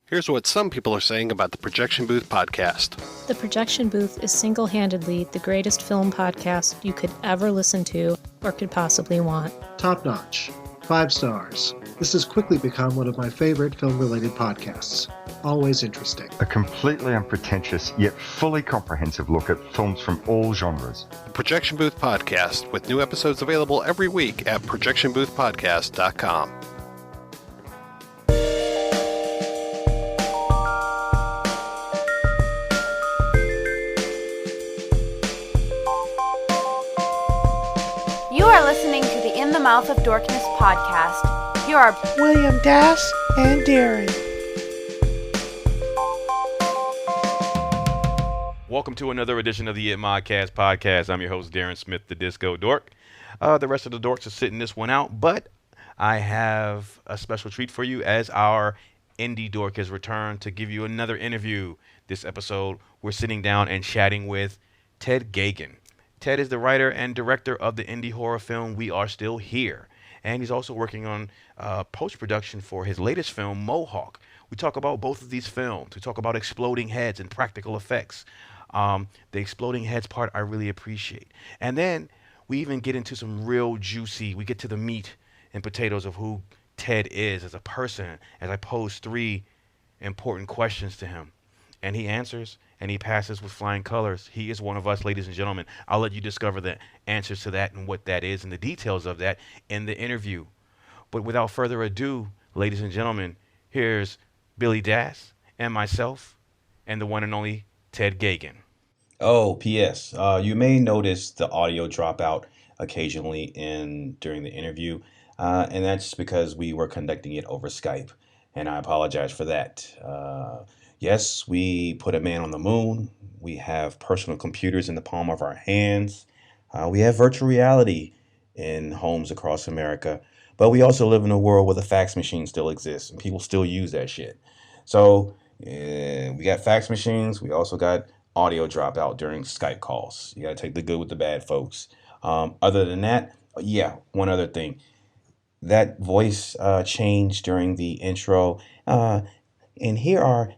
Here's what some people are saying about the Projection Booth podcast. The Projection Booth is single-handedly the greatest film podcast you could ever listen to or could possibly want. Top notch. 5 stars. This has quickly become one of my favorite film-related podcasts. Always interesting. A completely unpretentious yet fully comprehensive look at films from all genres. The Projection Booth podcast, with new episodes available every week at projectionboothpodcast.com. You are listening to the In the Mouth of Dorkness podcast. Here are William Das and Darren. Welcome to another edition of the ITMOD CHATcast podcast. I'm your host, Darren Smith, the Disco Dork. The rest of the dorks are sitting this one out, but I have a special treat for you as our indie dork has returned to give you another interview. This episode, we're sitting down and chatting with Ted Geoghegan. Ted is the writer and director of the indie horror film We Are Still Here, and he's also working on post-production for his latest film, Mohawk. We talk about both of these films. We talk about exploding heads and practical effects. The exploding heads part I really appreciate. And then we even get into some real juicy, we get to the meat and potatoes of who Ted is as a person, as I pose 3 important questions to him. And he answers, and he passes with flying colors. He is one of us, ladies and gentlemen. I'll let you discover the answers to that and what that is and the details of that in the interview. But without further ado, ladies and gentlemen, here's Billy Das and myself and the one and only Ted Geoghegan. Oh, P.S. You may notice the audio drop out occasionally during the interview, and that's because we were conducting it over Skype, and I apologize for that. Yes, we put a man on the moon. We have personal computers in the palm of our hands. We have virtual reality in homes across America. But we also live in a world where the fax machine still exists and people still use that shit. So we got fax machines. We also got audio dropout during Skype calls. You got to take the good with the bad, folks. Other than that, one other thing. That voice changed during the intro. And here are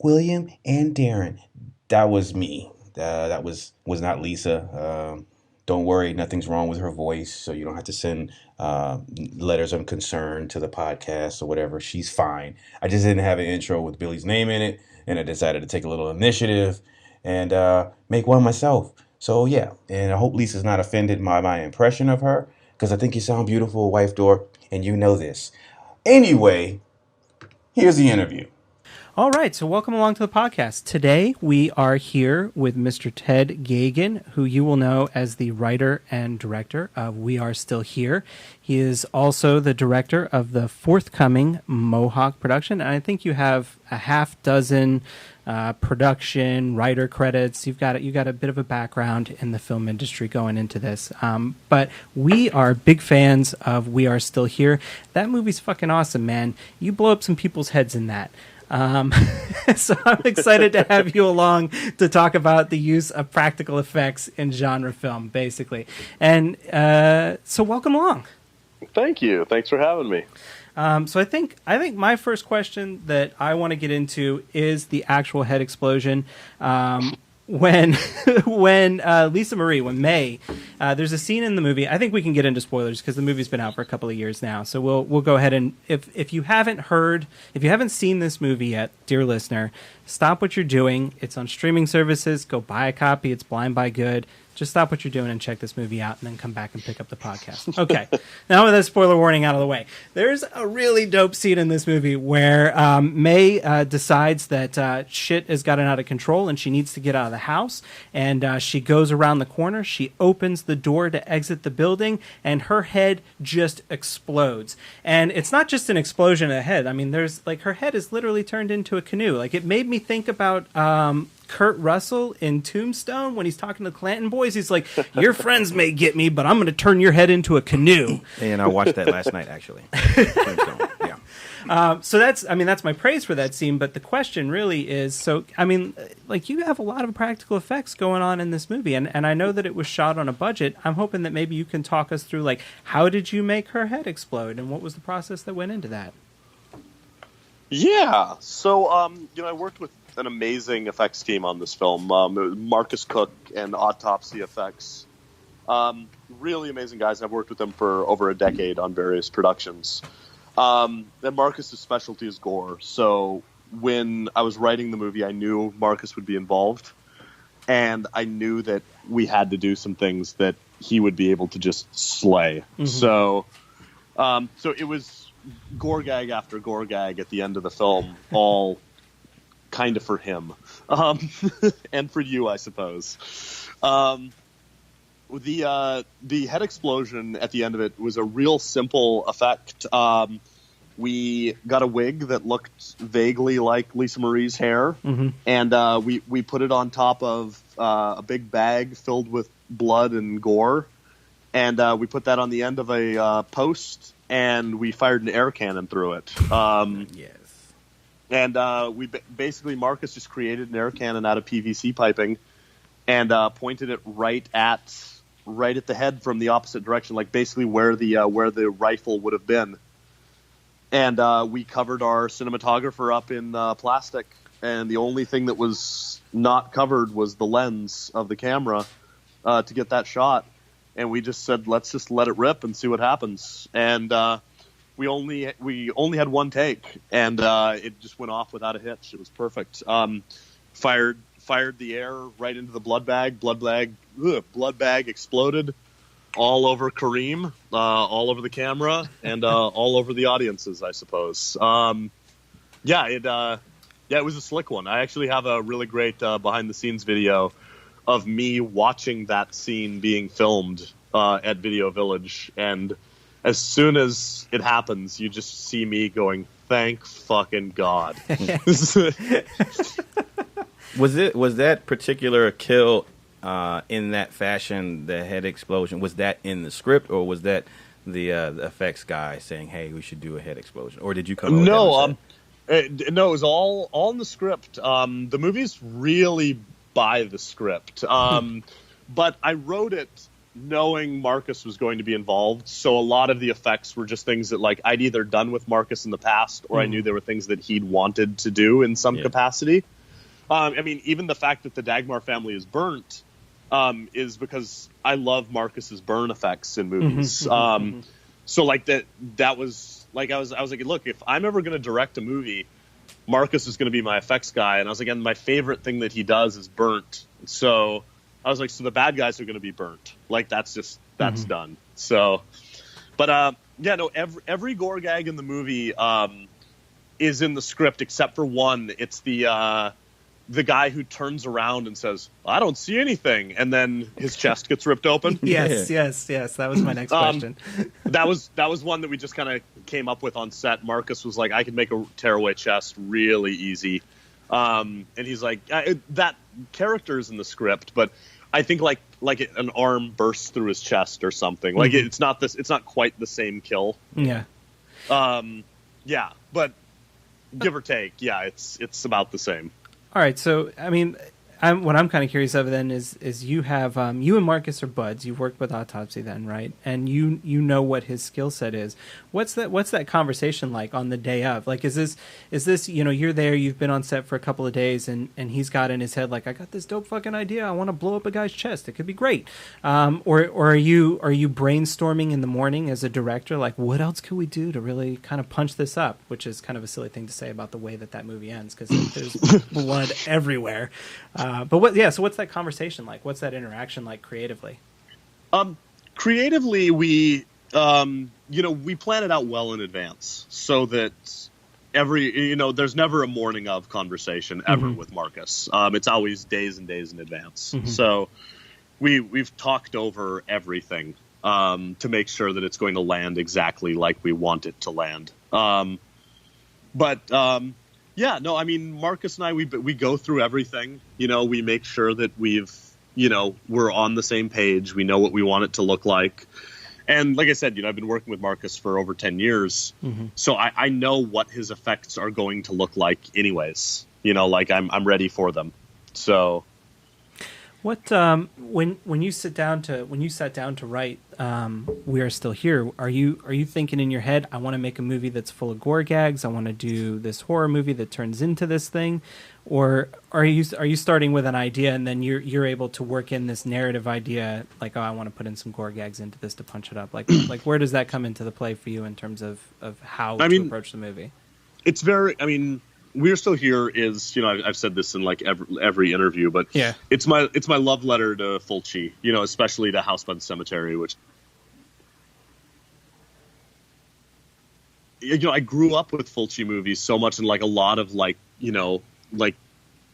William and Darren. That was me. That was not Lisa. Don't worry, nothing's wrong with her voice, so you don't have to send letters of concern to the podcast or whatever. She's fine. I just didn't have an intro with Billy's name in it, and I decided to take a little initiative and make one myself. So yeah, and I hope Lisa's not offended by my impression of her, because I think you sound beautiful, wife Dork, and you know this. Anyway, here's the interview. All right, so welcome along to the podcast. Today we are here with Mr. Ted Geoghegan, who you will know as the writer and director of We Are Still Here. He is also the director of the forthcoming Mohawk production, and I think you have a half dozen production writer credits. You've got a bit of a background in the film industry going into this, but we are big fans of We Are Still Here. That movie's fucking awesome, man. You blow up some people's heads in that. So I'm excited to have you along to talk about the use of practical effects in genre film, basically. And so welcome along. Thank you. Thanks for having me. So I think my first question that I want to get into is the actual head explosion. When Lisa Marie, when May, there's a scene in the movie. I think we can get into spoilers because the movie's been out for a couple of years now. So we'll go ahead and if you haven't seen this movie yet, dear listener, stop what you're doing. It's on streaming services. Go buy a copy. It's Blind Buy Good. Just stop what you're doing and check this movie out, and then come back and pick up the podcast. Okay, now with that spoiler warning out of the way, there's a really dope scene in this movie where May decides that shit has gotten out of control and she needs to get out of the house, and she goes around the corner. She opens the door to exit the building, and her head just explodes. And it's not just an explosion of the head. I mean, there's her head is literally turned into a canoe. It made me think about Kurt Russell in Tombstone when he's talking to the Clanton boys. He's like, your friends may get me, but I'm going to turn your head into a canoe. And I watched that last night, actually. Tombstone, yeah. So that's my praise for that scene. But the question really is, you have a lot of practical effects going on in this movie. And I know that it was shot on a budget. I'm hoping that maybe you can talk us through, how did you make her head explode? And what was the process that went into that? Yeah. So, I worked with an amazing effects team on this film. Marcus Cook and Autopsy Effects. Really amazing guys. I've worked with them for over a decade on various productions. And Marcus's specialty is gore. So when I was writing the movie, I knew Marcus would be involved. And I knew that we had to do some things that he would be able to just slay. Mm-hmm. So it was gore gag after gore gag at the end of the film, all kind of for him. And for you, I suppose. The head explosion at the end of it was a real simple effect. We got a wig that looked vaguely like Lisa Marie's hair, mm-hmm. and we put it on top of a big bag filled with blood and gore, and we put that on the end of a post, and we fired an air cannon through it. Yes. And basically Marcus just created an air cannon out of PVC piping and pointed it right at the head from the opposite direction, like basically where the rifle would have been. And we covered our cinematographer up in plastic, and the only thing that was not covered was the lens of the camera to get that shot. And we just said, let's just let it rip and see what happens. And we only had one take, and it just went off without a hitch. It was perfect. Fired the air right into the blood bag. Blood bag exploded all over Kareem, all over the camera, and all over the audiences, I suppose. It was a slick one. I actually have a really great behind-the-scenes video of me watching that scene being filmed at Video Village, and as soon as it happens, you just see me going, "Thank fucking God." Was that particular kill in that fashion, the head explosion, was that in the script, or was that the effects guy saying, "Hey, we should do a head explosion," or did you come up with that? No, it was all in the script. The movie's really by the script, but I wrote it knowing Marcus was going to be involved, so a lot of the effects were just things that like I'd either done with Marcus in the past, or I knew there were things that he'd wanted to do in some capacity. Even the fact that the Dagmar family is burnt is because I love Marcus's burn effects in movies. So like that was like I was like, look, if I'm ever going to direct a movie, Marcus is going to be my effects guy. And I was like, and my favorite thing that he does is burnt. So I was like, so the bad guys are going to be burnt. Like that's done. So, but every gore gag in the movie is in the script except for one. It's the guy who turns around and says, "I don't see anything," and then his chest gets ripped open. Yes. That was my next question. That was one that we just kind of came up with on set. Marcus was like, "I could make a tearaway chest really easy," and he's like, "That character is in the script, but I think like an arm bursts through his chest or something. Like it's not quite the same kill." Yeah. But give or take, it's about the same. All right, so what I'm kind of curious of then is you have you and Marcus are buds. You've worked with Autopsy then, right? And you know what his skill set is. What's that conversation like on the day of? Like, is this you're there, you've been on set for a couple of days, and he's got in his head like, I got this dope fucking idea. I want to blow up a guy's chest. It could be great. Or are you brainstorming in the morning as a director? Like, what else could we do to really kind of punch this up? Which is kind of a silly thing to say about the way that movie ends, because there's blood everywhere. So what's that conversation like? What's that interaction like creatively? Creatively, we plan it out well in advance so that there's never a morning of conversation ever with Marcus. It's always days and days in advance. So we've talked over everything to make sure that it's going to land exactly like we want it to land. Marcus and I, we go through everything. We make sure that we're on the same page. We know what we want it to look like. And like I said, I've been working with Marcus for over 10 years. So I know what his effects are going to look like anyways. I'm ready for them. So. What when you sat down to write We Are Still Here, are you thinking in your head, I want to make a movie that's full of gore gags, I want to do this horror movie that turns into this thing, or are you starting with an idea and then you're able to work in this narrative idea, like, oh, I want to put in some gore gags into this to punch it up, like where does that come into the play for you in terms of how to approach the movie? It's very, We're Still Here is, I've said this in like every interview, but yeah, it's my love letter to Fulci, especially to House by the Cemetery, which, I grew up with Fulci movies so much, and like a lot of like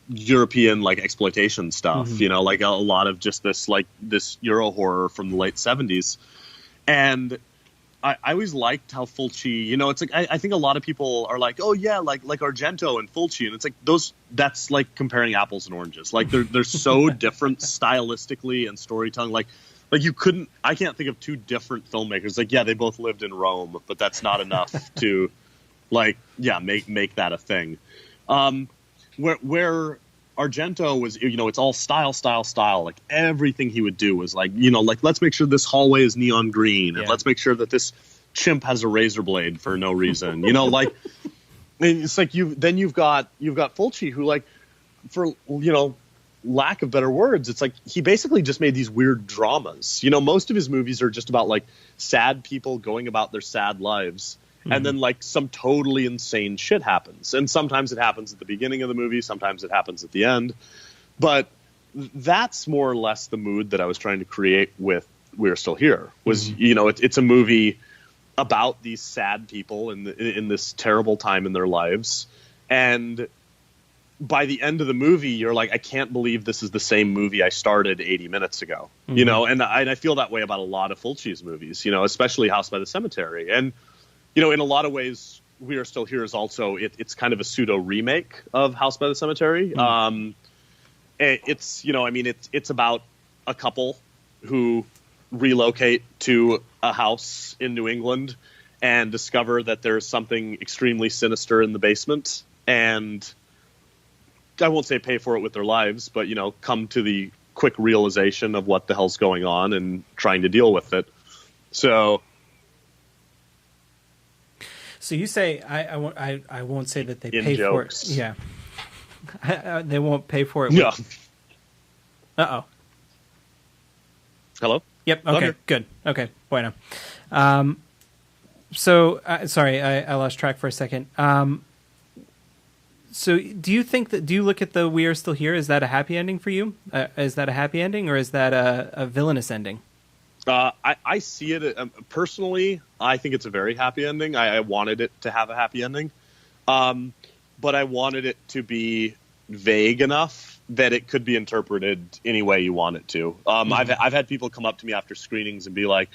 European like exploitation stuff, like a lot of just this Euro horror from the late 70s. And I always liked how Fulci, it's like, I think a lot of people are like, oh yeah, like Argento and Fulci, and it's like that's like comparing apples and oranges. Like they're so different stylistically and storytelling. Like I can't think of two different filmmakers. Like, yeah, they both lived in Rome, but that's not enough to make that a thing. Where Argento was, it's all style. Like everything he would do was like, let's make sure this hallway is neon green, and let's make sure that this chimp has a razor blade for no reason. Like, and it's like you've got Fulci, who, like, for lack of better words, it's like he basically just made these weird dramas. Most of his movies are just about like sad people going about their sad lives. And then like some totally insane shit happens. And sometimes it happens at the beginning of the movie. Sometimes it happens at the end. But that's more or less the mood that I was trying to create with We're Still Here. Was, it's a movie about these sad people in this terrible time in their lives. And by the end of the movie, you're like, I can't believe this is the same movie I started 80 minutes ago. And I feel that way about a lot of Fulci's movies, especially House by the Cemetery. And in a lot of ways, We Are Still Here is also, it's kind of a pseudo remake of House by the Cemetery. It's about a couple who relocate to a house in New England and discover that there's something extremely sinister in the basement. And I won't say pay for it with their lives, but, come to the quick realization of what the hell's going on and trying to deal with it. So you say I won't say that they pay jokes. for it. Yeah, they won't pay for it. Yeah. Uh-oh. Hello. Yep. Okay. Good. Okay. Bueno. Sorry, I lost track for a second. So do you look at the We Are Still Here? Is that a happy ending for you? Is that a happy ending, or is that a villainous ending? I see it personally. I think it's a very happy ending. I wanted it to have a happy ending, but I wanted it to be vague enough that it could be interpreted any way you want it to. I've had people come up to me after screenings and be like,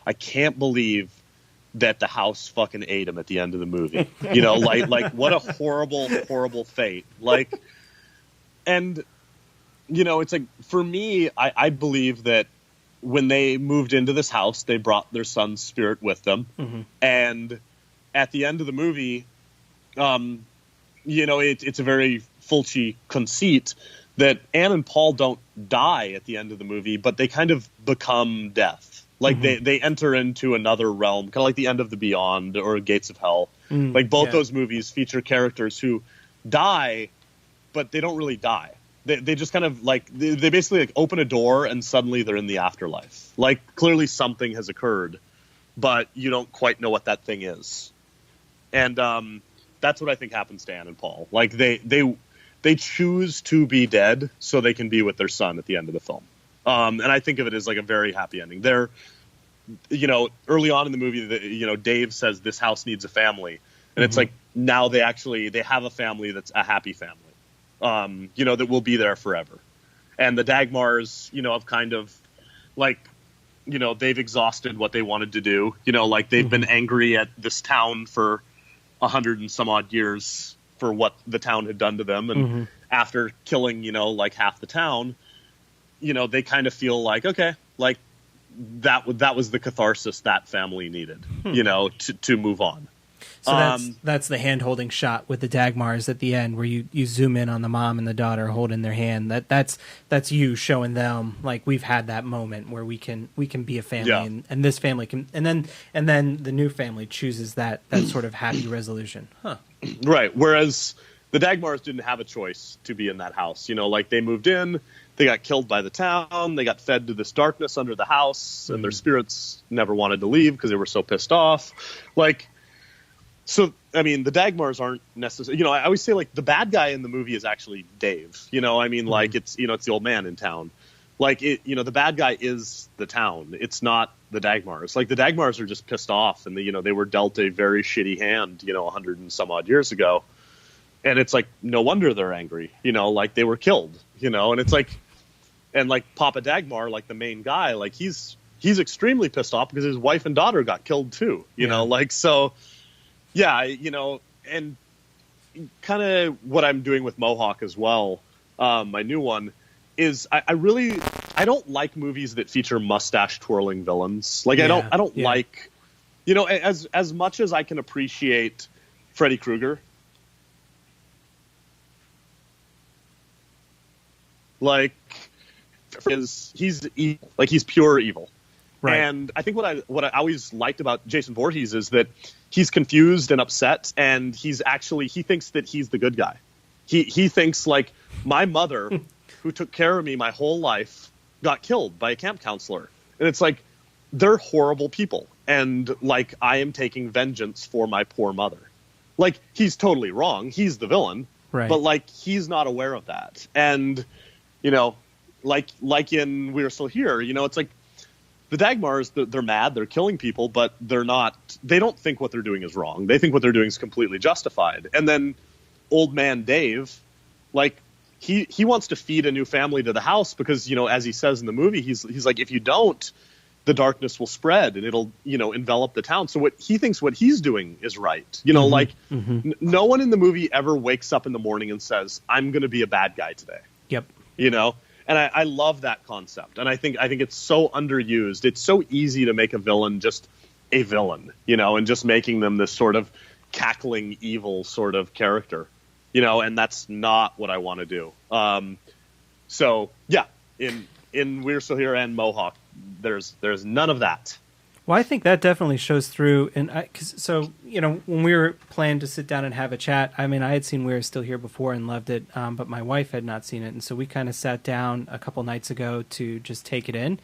"I can't believe that the house fucking ate him at the end of the movie." Like what a horrible fate. Like, and it's like, for me, I believe that when they moved into this house, they brought their son's spirit with them. And at the end of the movie, it's a very Fulci conceit that Anne and Paul don't die at the end of the movie, but they kind of become death. Like they enter into another realm, kind of like the end of the Beyond or Gates of Hell. Like both those movies feature characters who die, but they don't really die. They just kind of like, they basically like open a door and suddenly they're in the afterlife. Like clearly something has occurred, but you don't quite know what that thing is. And that's what I think happens to Anne and Paul. Like they choose to be dead so they can be with their son at the end of the film. And I think of it as like a very happy ending. They're, early on in the movie, Dave says this house needs a family. And it's like, now they have a family that's a happy family. That will be there forever. And the Dagmars, have kind of like, they've exhausted what they wanted to do. Like they've been angry at this town for 100 and some odd years for what the town had done to them. And after killing, like half the town, they kind of feel like, okay, like that was the catharsis that family needed, to move on. So that's the hand-holding shot with the Dagmars at the end, where you zoom in on the mom and the daughter holding their hand. That's you showing them, like, we've had that moment where we can be a family, and this family can, and then the new family chooses that sort of happy resolution. Huh. Right. Whereas the Dagmars didn't have a choice to be in that house. Like, they moved in, they got killed by the town, they got fed to this darkness under the house, and their spirits never wanted to leave because they were so pissed off. Like, so, I mean, the Dagmars aren't necessarily, I always say, like, the bad guy in the movie is actually Dave. Like, it's the old man in town. Like, the bad guy is the town. It's not the Dagmars. Like, the Dagmars are just pissed off, and they were dealt a very shitty hand, 100 and some odd years ago. And it's like, no wonder they're angry, like, they were killed, and it's like, and like Papa Dagmar, like the main guy, like he's extremely pissed off because his wife and daughter got killed too, like, so yeah, and kind of what I'm doing with Mohawk as well, my new one, is I don't like movies that feature mustache twirling villains. Like, I don't like, as much as I can appreciate Freddy Krueger, like, he's evil, like, he's pure evil. Right. And I think what I always liked about Jason Voorhees is that he's confused and upset, and he thinks that he's the good guy. He thinks, like, my mother, who took care of me my whole life, got killed by a camp counselor. And it's like, they're horrible people. And, like, I am taking vengeance for my poor mother. Like, he's totally wrong. He's the villain. Right. But, like, he's not aware of that. And, like in We Are Still Here, it's like, the Dagmars, they're mad, they're killing people, but they don't think what they're doing is wrong. They think what they're doing is completely justified. And then old man Dave, like, he wants to feed a new family to the house because, as he says in the movie, he's like, if you don't, the darkness will spread and it'll, envelop the town. So what he's doing is right. No one in the movie ever wakes up in the morning and says, I'm going to be a bad guy today. Yep. And I love that concept. And I think it's so underused. It's so easy to make a villain just a villain, and just making them this sort of cackling evil sort of character, and that's not what I want to do. So yeah, in We're Still Here and Mohawk, there's none of that. Well, I think that definitely shows through. And when we were planning to sit down and have a chat, I mean, I had seen We Are Still Here before and loved it, but my wife had not seen it. And so we kind of sat down a couple nights ago to just take it in.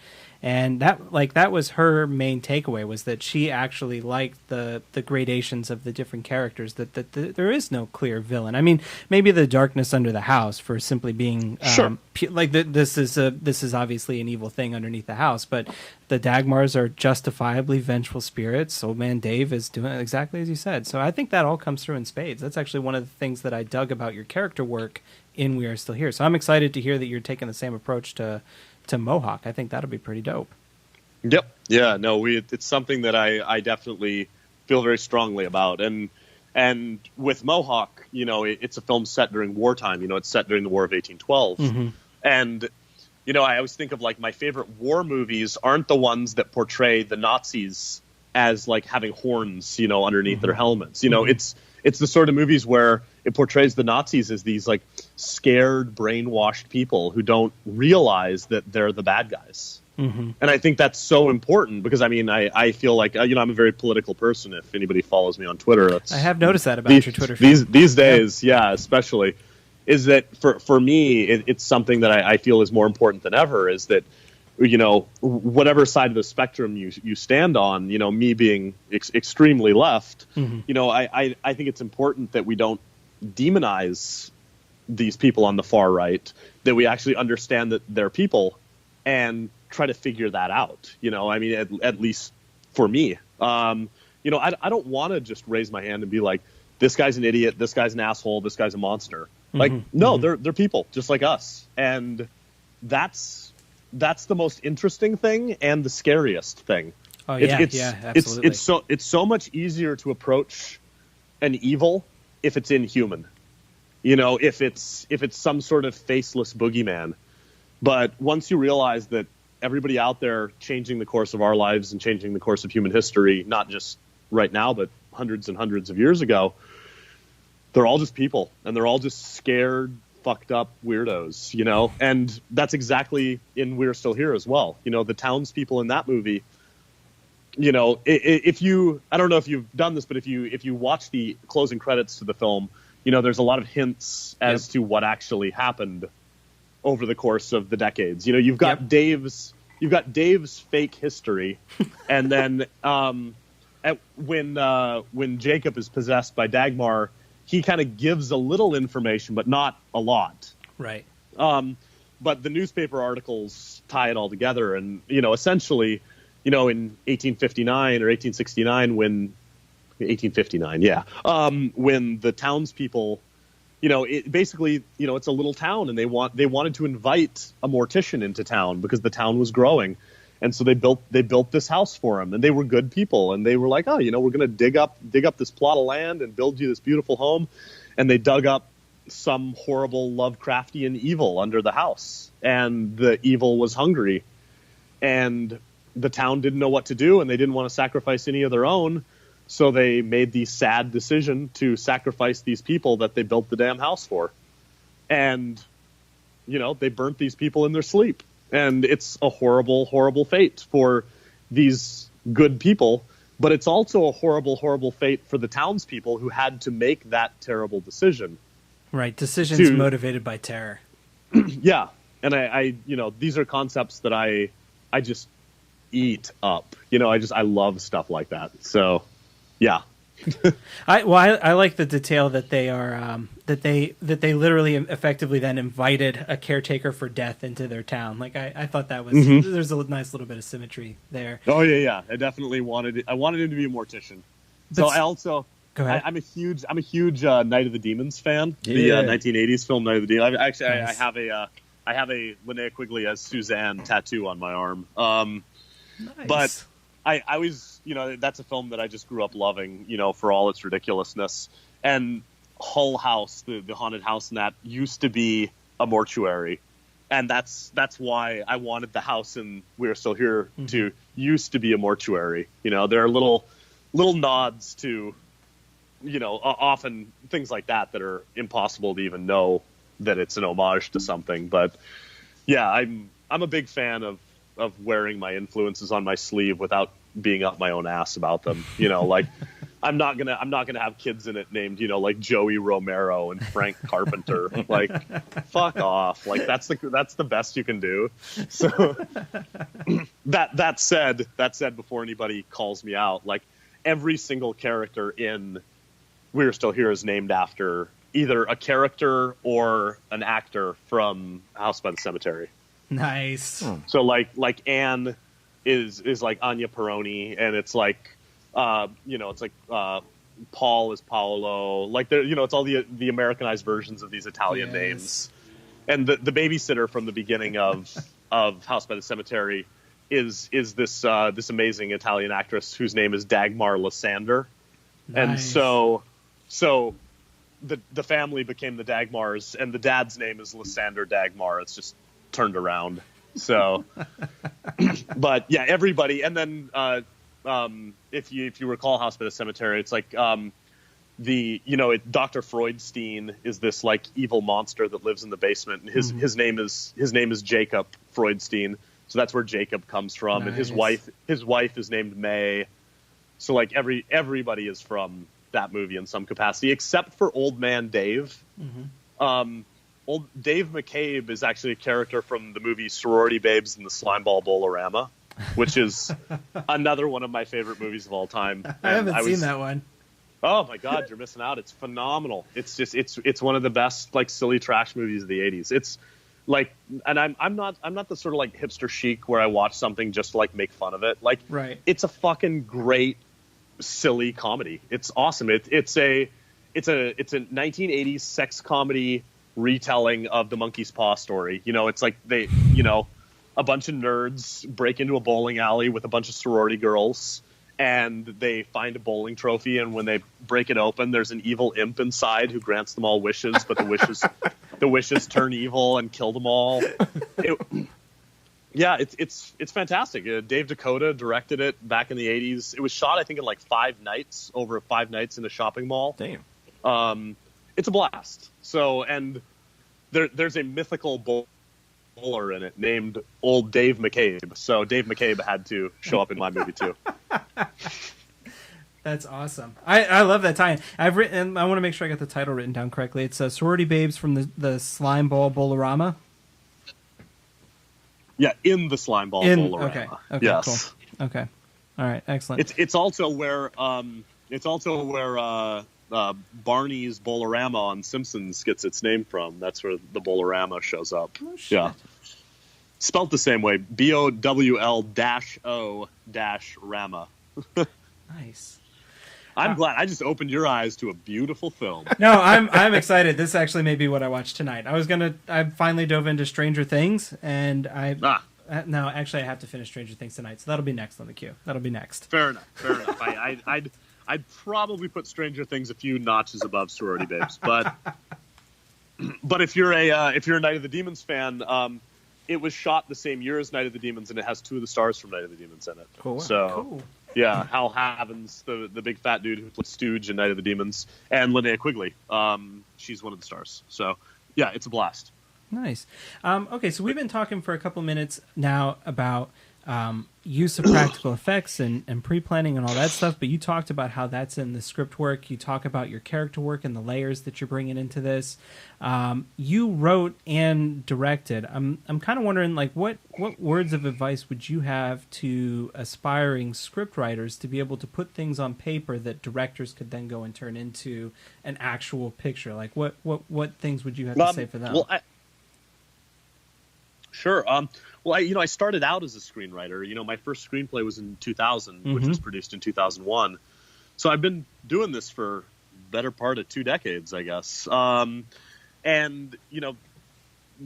And that was her main takeaway, was that she actually liked the gradations of the different characters, that there is no clear villain. I mean, maybe the darkness under the house for simply being this is obviously an evil thing underneath the house, but the Dagmars are justifiably vengeful spirits. Old man Dave is doing exactly as you said. So I think that all comes through in spades. That's actually one of the things that I dug about your character work in We Are Still Here. So I'm excited to hear that you're taking the same approach to Mohawk. I think that'll be pretty dope. Yep. Yeah, no, it's something that I definitely feel very strongly about. And with Mohawk, it's a film set during wartime. It's set during the War of 1812. Mm-hmm. And, I always think of, like, my favorite war movies aren't the ones that portray the Nazis as, like, having horns, underneath their helmets. It's the sort of movies where it portrays the Nazis as these, like, scared, brainwashed people who don't realize that they're the bad guys. Mm-hmm. And I think that's so important because, I mean, I feel like, I'm a very political person. If anybody follows me on Twitter, I have noticed that about your Twitter feed. These days, yeah, especially, is that for me, it's something that I feel is more important than ever, is that, whatever side of the spectrum you stand on, me being extremely left, mm-hmm. I think it's important that we don't demonize these people on the far right, that we actually understand that they're people and try to figure that out. I mean, at least for me, I don't want to just raise my hand and be like, this guy's an idiot, this guy's an asshole, this guy's a monster. Mm-hmm. Like, no, mm-hmm. they're people just like us. And that's the most interesting thing and the scariest thing. Oh yeah, absolutely. It's so much easier to approach an evil if it's inhuman. If it's some sort of faceless boogeyman. But once you realize that everybody out there changing the course of our lives and changing the course of human history, not just right now, but hundreds and hundreds of years ago, they're all just people, and they're all just scared, fucked up weirdos, you know? And that's exactly in We're Still Here as well. You know, the townspeople in that movie, you know, if you, I don't know if you've done this, but if you watch the closing credits to the film, you know, there's a lot of hints as to what actually happened over the course of the decades. You know, you've got Dave's fake history, and then when Jacob is possessed by Dagmar, he kind of gives a little information, but not a lot. Right. But the newspaper articles tie it all together, and you know, essentially, you know, in 1859 or 1869, when the townspeople, you know, it basically, you know, it's a little town, and they wanted to invite a mortician into town because the town was growing, and so they built this house for him, and they were good people, and they were like, oh, you know, we're going to dig up this plot of land and build you this beautiful home, and they dug up some horrible Lovecraftian evil under the house, and the evil was hungry, and the town didn't know what to do, and they didn't want to sacrifice any of their own. So they made the sad decision to sacrifice these people that they built the damn house for. And, you know, they burnt these people in their sleep. And it's a horrible, horrible fate for these good people. But it's also a horrible, horrible fate for the townspeople who had to make that terrible decision. Right. Decisions motivated by terror. Yeah. And I, you know, these are concepts that I just eat up. You know, I love stuff like that. So... yeah. I like the detail that they are that they literally effectively then invited a caretaker for death into their town. Like I thought that was there's a nice little bit of symmetry there. Oh yeah. I definitely wanted him to be a mortician. So I also go ahead. I'm a huge Night of the Demons fan. Yeah. The 1980s film Night of the Demons. Nice. I have a Linnea Quigley as Suzanne tattoo on my arm. Nice. But I was, you know, that's a film that I just grew up loving, you know, for all its ridiculousness. And Hull House, the haunted house in that, used to be a mortuary. And that's why I wanted the house in We're Still Here to used to be a mortuary. You know, there are little nods to, you know, often things like that are impossible to even know that it's an homage to something. But yeah, I'm a big fan of wearing my influences on my sleeve without being up my own ass about them. You know, like I'm not gonna have kids in it named, you know, like Joey Romero and Frank Carpenter. Like, fuck off. Like that's the best you can do. So that said, before anybody calls me out, like every single character in We're Still Here is named after either a character or an actor from House by the Cemetery. Nice. So like Anne is like Anya Peroni, and it's like you know, it's like Paul is Paolo. Like there, you know, it's all the Americanized versions of these Italian names. And the babysitter from the beginning of House by the Cemetery is this amazing Italian actress whose name is Dagmar Lysander. Nice. And so the family became the Dagmars, and the dad's name is Lysander Dagmar. It's just turned around. So but yeah, everybody. And then if you recall House by the Cemetery, it's like Dr. Freudstein is this like evil monster that lives in the basement, and his name is Jacob Freudstein, so that's where Jacob comes from. Nice. And his wife is named May. So like everybody is from that movie in some capacity, except for Old Man Dave. Old Dave McCabe is actually a character from the movie Sorority Babes and the Slimeball Bowl-orama, which is another one of my favorite movies of all time. I haven't seen that one. Oh my God, you're missing out. It's phenomenal. It's just it's one of the best like silly trash movies of the 80s. It's like, and I'm not the sort of like hipster chic where I watch something just to like make fun of it. Like, right. It's a fucking great silly comedy. It's awesome. It's a 1980s sex comedy retelling of the Monkey's Paw story. You know, it's like a bunch of nerds break into a bowling alley with a bunch of sorority girls, and they find a bowling trophy, and when they break it open, there's an evil imp inside who grants them all wishes, but the wishes turn evil and kill them all. Yeah, it's fantastic. Dave Dakota directed it back in the 80s. It was shot, I think, in like 5 nights, over 5 nights in a shopping mall. Damn. It's a blast. So, and there's a mythical bowler in it named Old Dave McCabe. So Dave McCabe had to show up in my movie too. That's awesome. I love that tie-in. I've written. I want to make sure I got the title written down correctly. It's Sorority Babes from the Slime Ball Bolorama. Yeah, in the Slime Ball Bolorama. Okay. Yes. Cool. Okay. All right. Excellent. It's also where Barney's Bolorama on Simpsons gets its name from. That's where the Bolorama shows up. Oh, shit. Yeah. Spelt the same way. BOWL-O-Rama. Nice. I'm glad. I just opened your eyes to a beautiful film. No, I'm excited. This actually may be what I watch tonight. I finally dove into Stranger Things, and no, actually I have to finish Stranger Things tonight, so that'll be next on the queue. That'll be next. Fair enough. I'd probably put Stranger Things a few notches above Sorority Babes, but if you're a Night of the Demons fan, it was shot the same year as Night of the Demons, and it has 2 of the stars from Night of the Demons in it. Cool. So. Cool. Yeah, Hal Havens, the big fat dude who played Stooge in Night of the Demons, and Linnea Quigley. She's one of the stars. So, yeah, it's a blast. Nice. Okay, so we've been talking for a couple minutes now about use of practical effects and pre-planning and all that stuff, but you talked about how that's in the script work. You talk about your character work and the layers that you're bringing into this. You wrote and directed. I'm kind of wondering, like, what words of advice would you have to aspiring script writers to be able to put things on paper that directors could then go and turn into an actual picture? Like, what things would you have to say for them? Well, Sure. Well, I started out as a screenwriter. My first screenplay was in 2000, which was produced in 2001. So I've been doing this for better part of 2 decades, I guess. And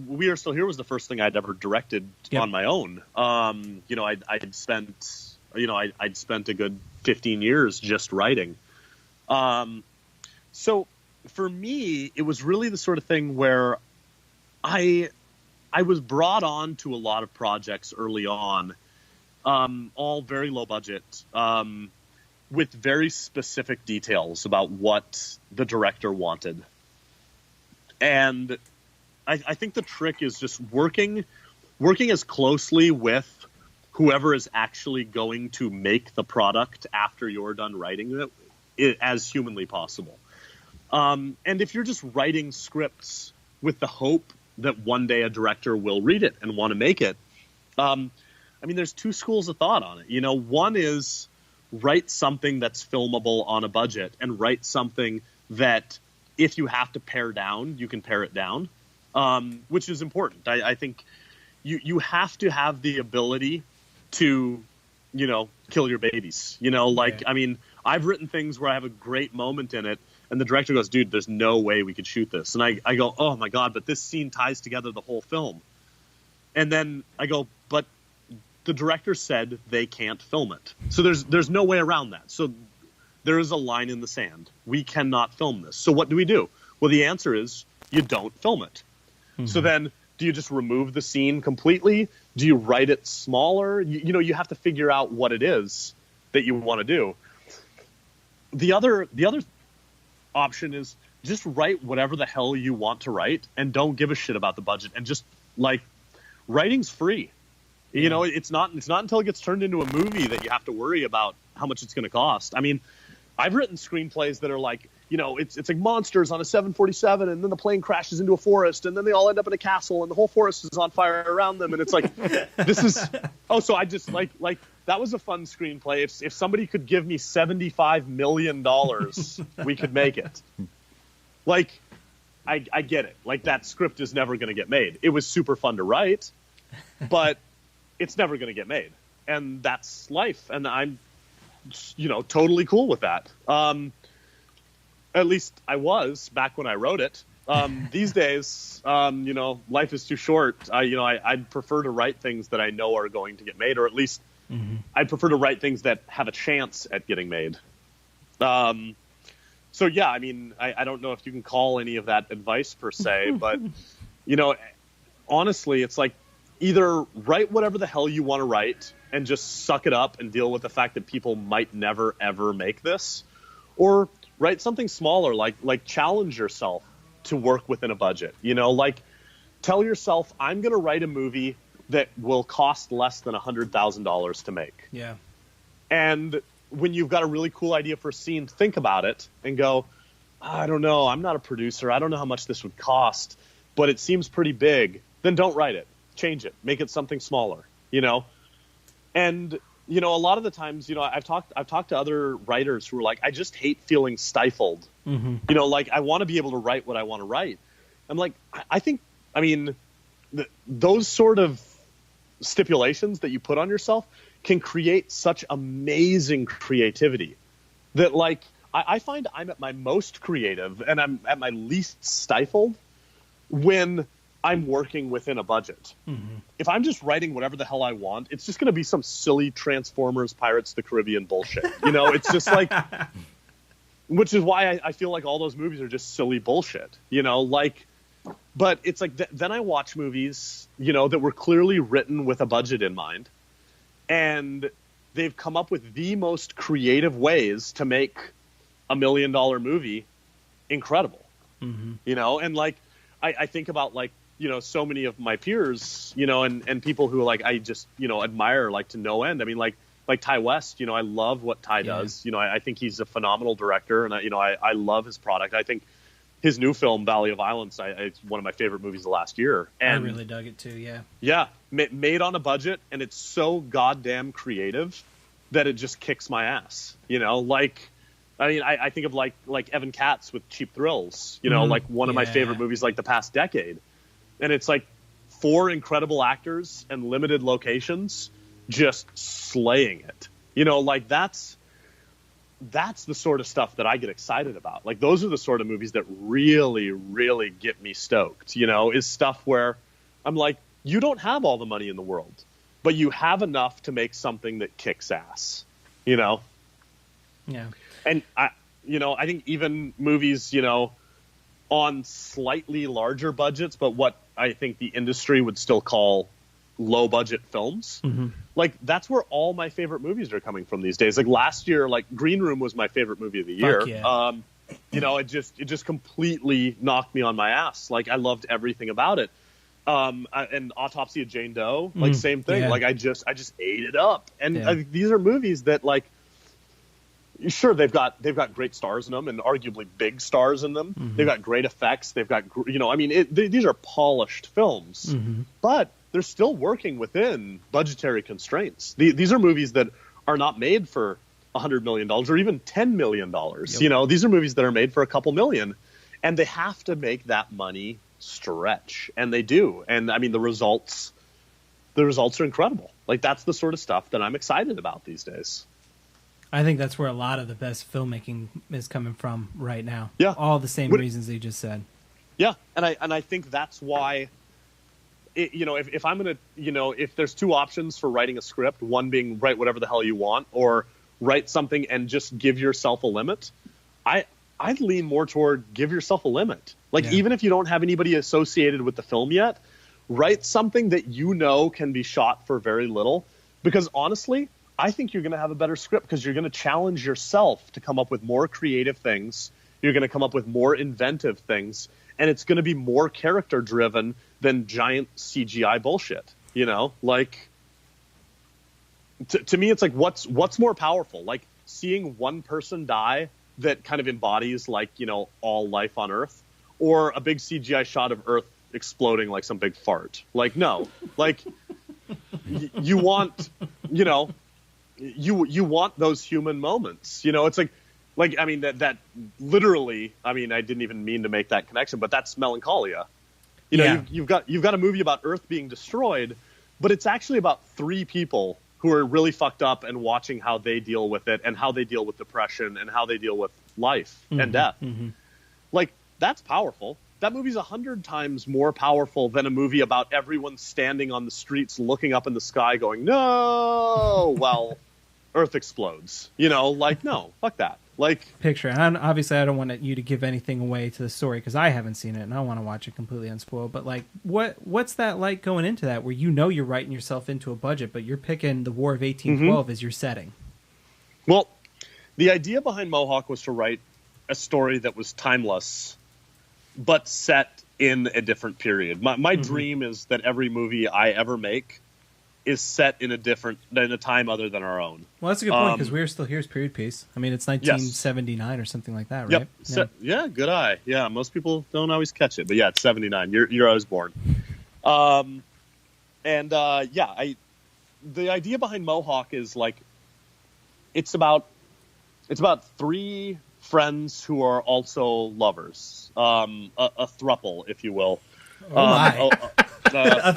We Are Still Here was the first thing I'd ever directed on my own. I'd spent a good 15 years just writing. So for me, it was really the sort of thing where I was brought on to a lot of projects early on, all very low budget, with very specific details about what the director wanted. And I think the trick is just working as closely with whoever is actually going to make the product after you're done writing it as humanly possible. And if you're just writing scripts with the hope that one day a director will read it and want to make it. There's 2 schools of thought on it. One is write something that's filmable on a budget, and write something that if you have to pare down, you can pare it down, which is important. I think you have to have the ability to, kill your babies. I've written things where I have a great moment in it, and the director goes, dude, there's no way we could shoot this. And I go, oh, my God, but this scene ties together the whole film. And then I go, but the director said they can't film it. So there's no way around that. So there is a line in the sand. We cannot film this. So what do we do? Well, the answer is you don't film it. Mm-hmm. So then do you just remove the scene completely? Do you write it smaller? You have to figure out what it is that you want to do. The other option is just write whatever the hell you want to write and don't give a shit about the budget, and just writing's free. It's not until it gets turned into a movie that you have to worry about how much it's going to cost. I've written screenplays that are it's like monsters on a 747, and then the plane crashes into a forest, and then they all end up in a castle, and the whole forest is on fire around them, and it's like so I just like that was a fun screenplay. If somebody could give me $75 million, we could make it. I get it. That script is never going to get made. It was super fun to write, but it's never going to get made. And that's life. And I'm, totally cool with that. At least I was back when I wrote it. These days, life is too short. I'd prefer to write things that I know are going to get made, or at least I'd prefer to write things that have a chance at getting made. So yeah, I don't know if you can call any of that advice per se, but honestly, it's like either write whatever the hell you want to write and just suck it up and deal with the fact that people might never, ever make this, or write something smaller, like challenge yourself to work within a budget. Like tell yourself, I'm going to write a movie that will cost less than $100,000 to make. Yeah. And when you've got a really cool idea for a scene, think about it and go, I don't know, I'm not a producer. I don't know how much this would cost, but it seems pretty big. Then don't write it. Change it. Make it something smaller, And, a lot of the times, I've talked to other writers who are like, I just hate feeling stifled. Mm-hmm. Like I want to be able to write what I want to write. I'm like, I think, those sort of stipulations that you put on yourself can create such amazing creativity that, like, I find I'm at my most creative and I'm at my least stifled when I'm working within a budget. Mm-hmm. If I'm just writing whatever the hell I want, it's just going to be some silly Transformers, Pirates of the Caribbean bullshit. It's just like, which is why I feel like all those movies are just silly bullshit, but it's like, then I watch movies, that were clearly written with a budget in mind, and they've come up with the most creative ways to make $1 million movie incredible. Mm-hmm. And like, I think about, like, so many of my peers, and people who, like, I just, admire, like, to no end. I mean, like Ty West, I love what Ty does. I think he's a phenomenal director, and I love his product. I think his new film, Valley of Violence, it's one of my favorite movies of last year. And I really dug it too, yeah. Yeah, made on a budget, and it's so goddamn creative that it just kicks my ass. I think of like Evan Katz with Cheap Thrills, like one of my favorite movies like the past decade. And it's like 4 incredible actors and limited locations just slaying it. Like that's the sort of stuff that I get excited about. Like those are the sort of movies that really, really get me stoked, is stuff where I'm like, you don't have all the money in the world, but you have enough to make something that kicks ass, Yeah. And I think even movies, on slightly larger budgets, but what I think the industry would still call low budget films, mm-hmm. like that's where all my favorite movies are coming from these days. Like last year, like Green Room was my favorite movie of the year. Yeah. It just completely knocked me on my ass. Like I loved everything about it. And Autopsy of Jane Doe, like same thing. Yeah. Like I just ate it up. And these are movies that, like, sure, they've got great stars in them, and arguably big stars in them. Mm-hmm. They've got great effects. They've got, these are polished films, mm-hmm. but they're still working within budgetary constraints. These are movies that are not made for $100 million or even $10 million. Yep. These are movies that are made for a couple million, and they have to make that money stretch, and they do. And I mean, the results are incredible. Like that's the sort of stuff that I'm excited about these days. I think that's where a lot of the best filmmaking is coming from right now. Yeah. All the same reasons they just said. Yeah. And I think that's why, if I'm going to, if there's 2 options for writing a script, one being write whatever the hell you want, or write something and just give yourself a limit, I'd lean more toward give yourself a limit. Like, even if you don't have anybody associated with the film yet, write something that can be shot for very little. Because honestly, I think you're going to have a better script because you're going to challenge yourself to come up with more creative things. You're going to come up with more inventive things. And it's going to be more character driven than giant CGI bullshit. Like, to me, it's like, what's more powerful? Like seeing one person die that kind of embodies, like, all life on Earth, or a big CGI shot of Earth exploding like some big fart. Like, no, like you want, you want those human moments. It's like I mean that literally. I mean, I didn't even mean to make that connection, but that's Melancholia. You've got a movie about Earth being destroyed, but it's actually about 3 people who are really fucked up and watching how they deal with it and how they deal with depression and how they deal with life and death. Mm-hmm. Like that's powerful. That movie's 100 times more powerful than a movie about everyone standing on the streets looking up in the sky going, no, well, Earth explodes. You know, like, no, fuck that. Like, picture. And obviously, I don't want you to give anything away to the story because I haven't seen it and I want to watch it completely unspoiled. But like, what's that like going into that, where you're writing yourself into a budget, but you're picking the War of 1812 as your setting? Well, the idea behind Mohawk was to write a story that was timeless, but set in a different period. My dream is that every movie I ever make is set in a time other than our own. Well, that's a good point, because We're Still Here's period piece. I mean, it's 1979 or something like that, right? Yep. Yeah, good eye. Yeah, most people don't always catch it, but yeah, it's 79. Year I was born. The idea behind Mohawk is like, it's about three friends who are also lovers, a throuple, if you will. A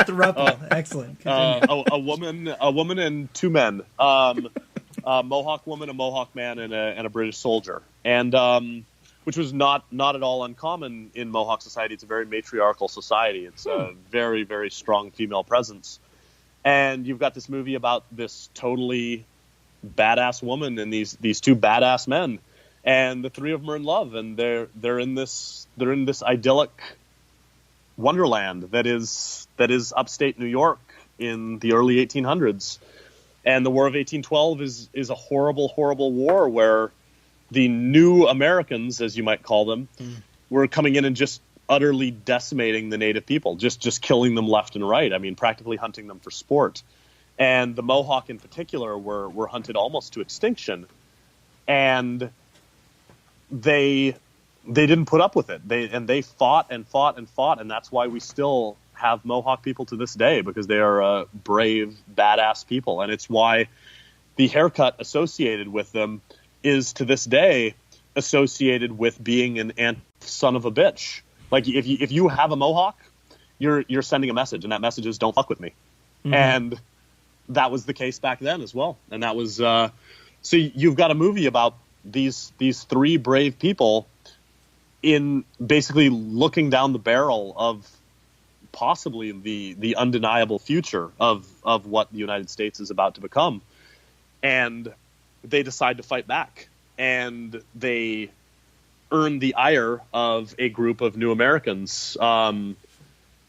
throuple, excellent. A woman, and two men. A Mohawk woman, a Mohawk man, and a British soldier, and which was not at all uncommon in Mohawk society. It's a very matriarchal society. It's a very, very strong female presence, and you've got this movie about this totally badass woman and these two badass men, and the three of them are in love, and they're in this idyllic wonderland that is upstate New York in the early 1800s. And the War of 1812 is a horrible, horrible war where the new Americans, as you might call them, were coming in and just utterly decimating the native people, just killing them left and right. I mean, practically hunting them for sport. And the Mohawk in particular were hunted almost to extinction. And they didn't put up with it. They fought and fought and fought, and that's why we still have Mohawk people to this day, because they are brave, badass people. And it's why the haircut associated with them is to this day associated with being an son of a bitch. Like, if you have a Mohawk, you're sending a message, and that message is don't fuck with me. Mm-hmm. And that was the case back then as well. And that was so you've got a movie about these three brave people in basically looking down the barrel of possibly the undeniable future of what the United States is about to become. And they decide to fight back, and they earn the ire of a group of new Americans. It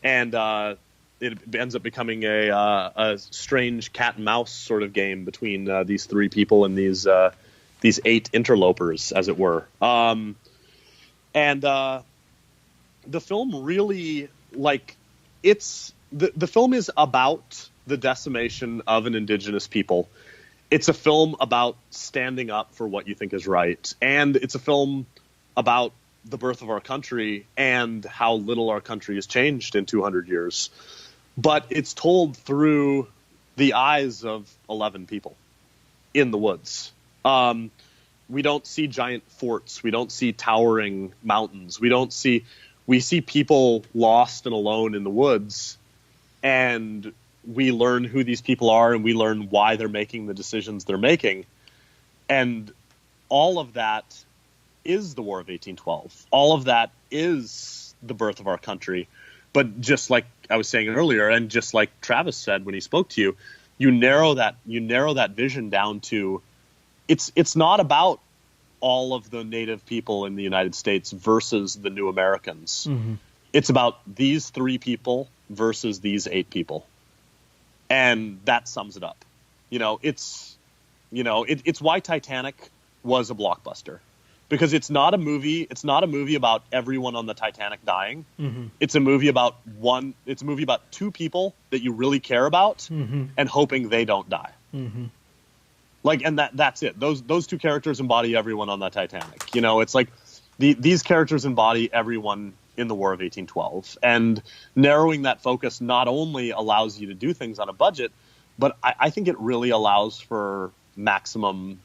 ends up becoming a strange cat and mouse sort of game between these three people and these 8 interlopers, as it were. The film really, like, the film is about the decimation of an indigenous people. It's a film about standing up for what you think is right. And it's a film about the birth of our country and how little our country has changed in 200 years. But it's told through the eyes of 11 people in the woods. We don't see giant forts. We don't see towering mountains. We see people lost and alone in the woods, and we learn who these people are, and we learn why they're making the decisions they're making. And all of that is the War of 1812. All of that is the birth of our country. But just like I was saying earlier, and just like Travis said when he spoke to you, you narrow that vision down to it's not about all of the native people in the United States versus the new Americans. Mm-hmm. It's about these 3 people versus these 8 people. And that sums it up. It's why Titanic was a blockbuster. Because it's not a movie about everyone on the Titanic dying. Mm-hmm. It's a movie about 2 people that you really care about, mm-hmm. and hoping they don't die. Mm-hmm. Like, and that's it. Those 2 characters embody everyone on the Titanic. It's like these characters embody everyone in the War of 1812. And narrowing that focus not only allows you to do things on a budget, but I think it really allows for maximum,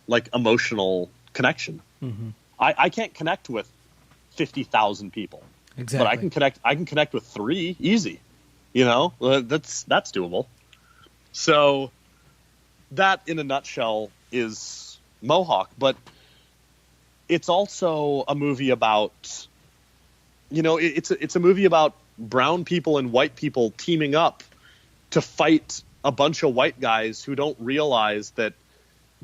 like, emotional connection. Mm-hmm. I can't connect with 50,000 people. Exactly. But I can connect with 3 easy. That's doable. So that, in a nutshell, is Mohawk. But it's also a movie about, it's a movie about brown people and white people teaming up to fight a bunch of white guys who don't realize that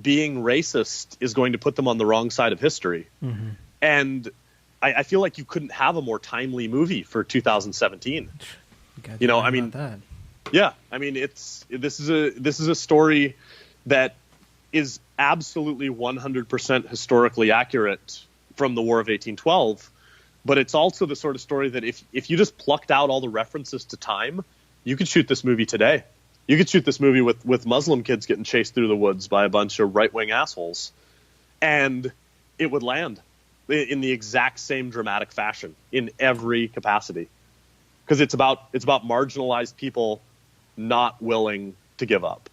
being racist is going to put them on the wrong side of history. Mm-hmm. And I feel like you couldn't have a more timely movie for 2017. You know, I mean, yeah, I mean, this is a story that is absolutely 100% historically accurate from the War of 1812, but it's also the sort of story that if you just plucked out all the references to time, you could shoot this movie today. You could shoot this movie with Muslim kids getting chased through the woods by a bunch of right-wing assholes, and it would land in the exact same dramatic fashion in every capacity, because it's about marginalized people not willing to give up.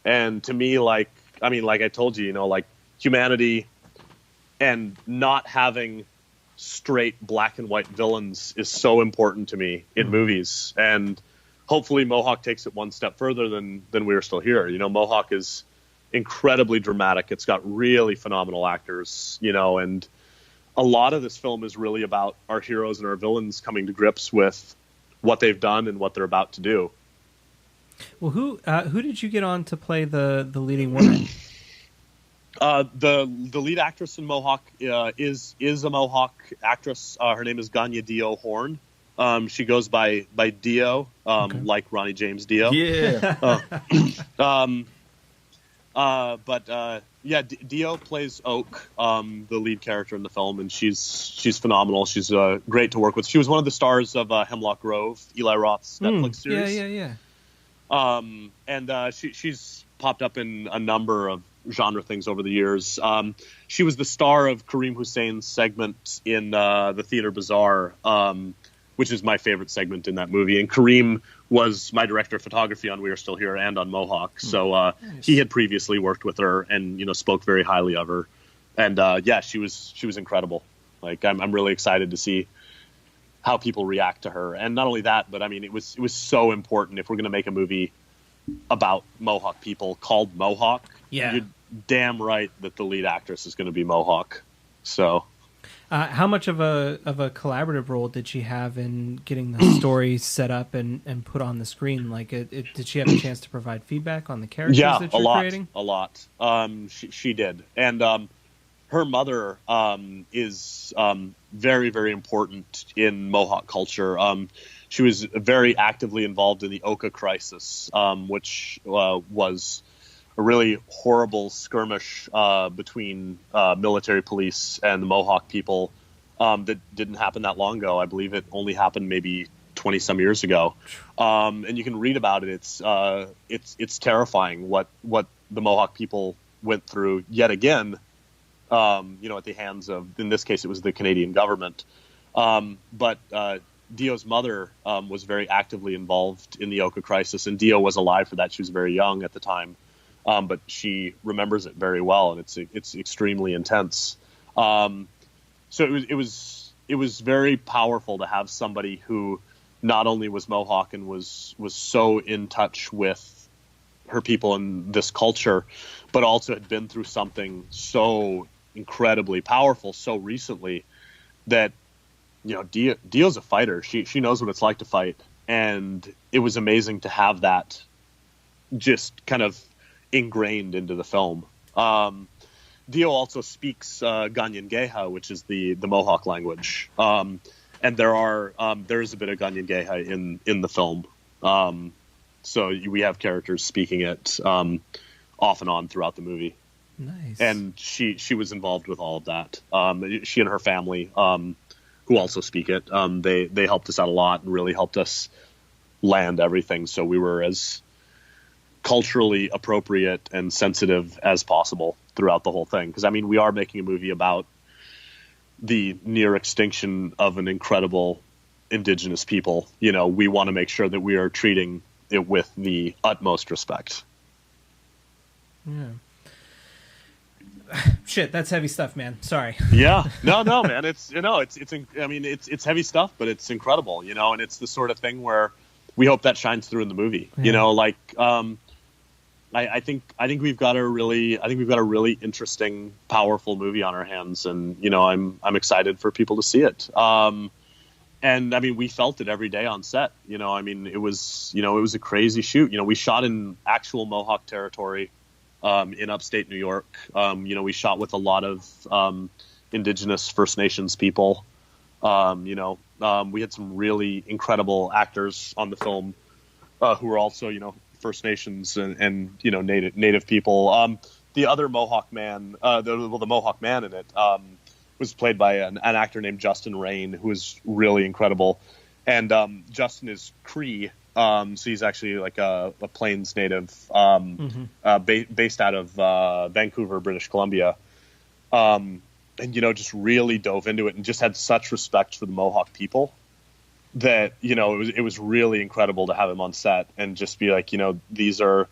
And to me, like I told you, like humanity and not having straight black and white villains is so important to me in movies. And hopefully Mohawk takes it one step further than We Are Still Here. Mohawk is incredibly dramatic. It's got really phenomenal actors, and a lot of this film is really about our heroes and our villains coming to grips with what they've done and what they're about to do. Well, who did you get on to play the leading woman? The lead actress in Mohawk is a Mohawk actress. Her name is Ganya Dio Horn. She goes by Dio, like Ronnie James Dio. Yeah. Dio plays Oak, the lead character in the film, and she's phenomenal. She's great to work with. She was one of the stars of Hemlock Grove, Eli Roth's Netflix series. Yeah. She's popped up in a number of genre things over the years. She was the star of Kareem Hussein's segment in the Theater Bazaar, which is my favorite segment in that movie. And Kareem was my director of photography on We Are Still Here and on Mohawk. So nice. He had previously worked with her and spoke very highly of her. And she was incredible. Like I'm really excited to see how people react to her. And not only that, but I mean it was so important. If we're going to make a movie about Mohawk people called Mohawk, you're damn right that the lead actress is going to be Mohawk. So how much of a collaborative role did she have in getting the story set up and put on the screen? Like, did she have a chance to provide feedback on the characters that you're creating? A lot. She did. And her mother is very, very important in Mohawk culture. She was very actively involved in the Oka crisis, which was a really horrible skirmish between military police and the Mohawk people that didn't happen that long ago. I believe it only happened maybe 20 some years ago. And you can read about it. It's terrifying what the Mohawk people went through yet again, at the hands of, in this case, it was the Canadian government. But Dio's mother was very actively involved in the Oka crisis, and Dio was alive for that. She was very young at the time. But she remembers it very well, and it's extremely intense. So it was very powerful to have somebody who not only was Mohawk and was so in touch with her people and this culture, but also had been through something so incredibly powerful so recently that Dio's a fighter. She knows what it's like to fight, and it was amazing to have that just kind of ingrained into the film. Dio also speaks Ganyangeha, which is the Mohawk language, and there is a bit of Ganyangeha in the film. So we have characters speaking it off and on throughout the movie. Nice. And she was involved with all of that. She and her family, who also speak it, they helped us out a lot and really helped us land everything. So we were as culturally appropriate and sensitive as possible throughout the whole thing. Because, I mean, we are making a movie about the near extinction of an incredible indigenous people. We want to make sure that we are treating it with the utmost respect. Yeah. Shit, that's heavy stuff, man. Sorry. Yeah. No, man. It's heavy stuff, but it's incredible, and it's the sort of thing where we hope that shines through in the movie. Yeah. I think we've got a really interesting, powerful movie on our hands, and I'm excited for people to see it. And I mean, we felt it every day on set. It was a crazy shoot. We shot in actual Mohawk territory, in upstate New York. We shot with a lot of indigenous First Nations people. We had some really incredible actors on the film who were also, First Nations and native people. The other Mohawk man, the Mohawk man in it, was played by an actor named Justin Rain, who is really incredible. And Justin is Cree, so he's actually like a Plains native, based out of Vancouver, British Columbia. And just really dove into it and just had such respect for the Mohawk people that it was really incredible to have him on set and just be like, these are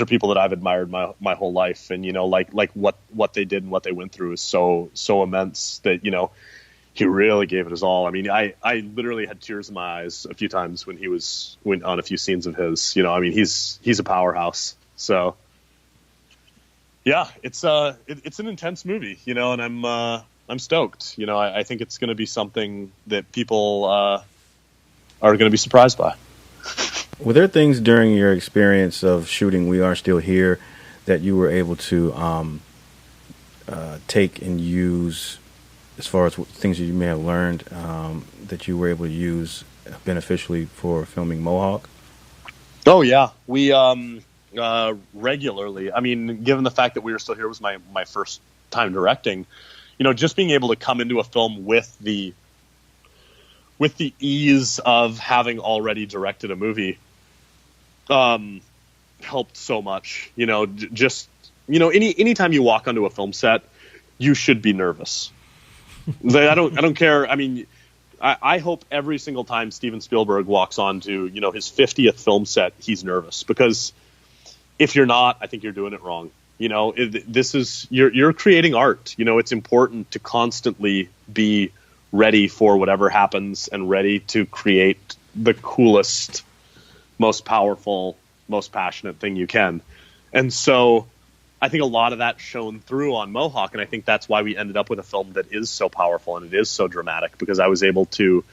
people that I've admired my whole life, and like what they did and what they went through is so immense that he really gave it his all. I mean, I literally had tears in my eyes a few times when he went on a few scenes of his. He's a powerhouse. So yeah, it's an intense movie, and I'm stoked. I think it's going to be something that people are going to be surprised by. Were there things during your experience of shooting We Are Still Here that you were able to take and use, as far as things that you may have learned, that you were able to use beneficially for filming Mohawk? Oh, yeah. We regularly, I mean, given the fact that We Are Still Here was my first time directing, just being able to come into a film with the ease of having already directed a movie helped so much. Anytime you walk onto a film set, you should be nervous. I don't care. I mean, I hope every single time Steven Spielberg walks onto his 50th film set, he's nervous, because if you're not, I think you're doing it wrong. You're creating art. It's important to constantly be ready for whatever happens and ready to create the coolest, most powerful, most passionate thing you can. And so I think a lot of that shone through on Mohawk, and I think that's why we ended up with a film that is so powerful and it is so dramatic, because I was able to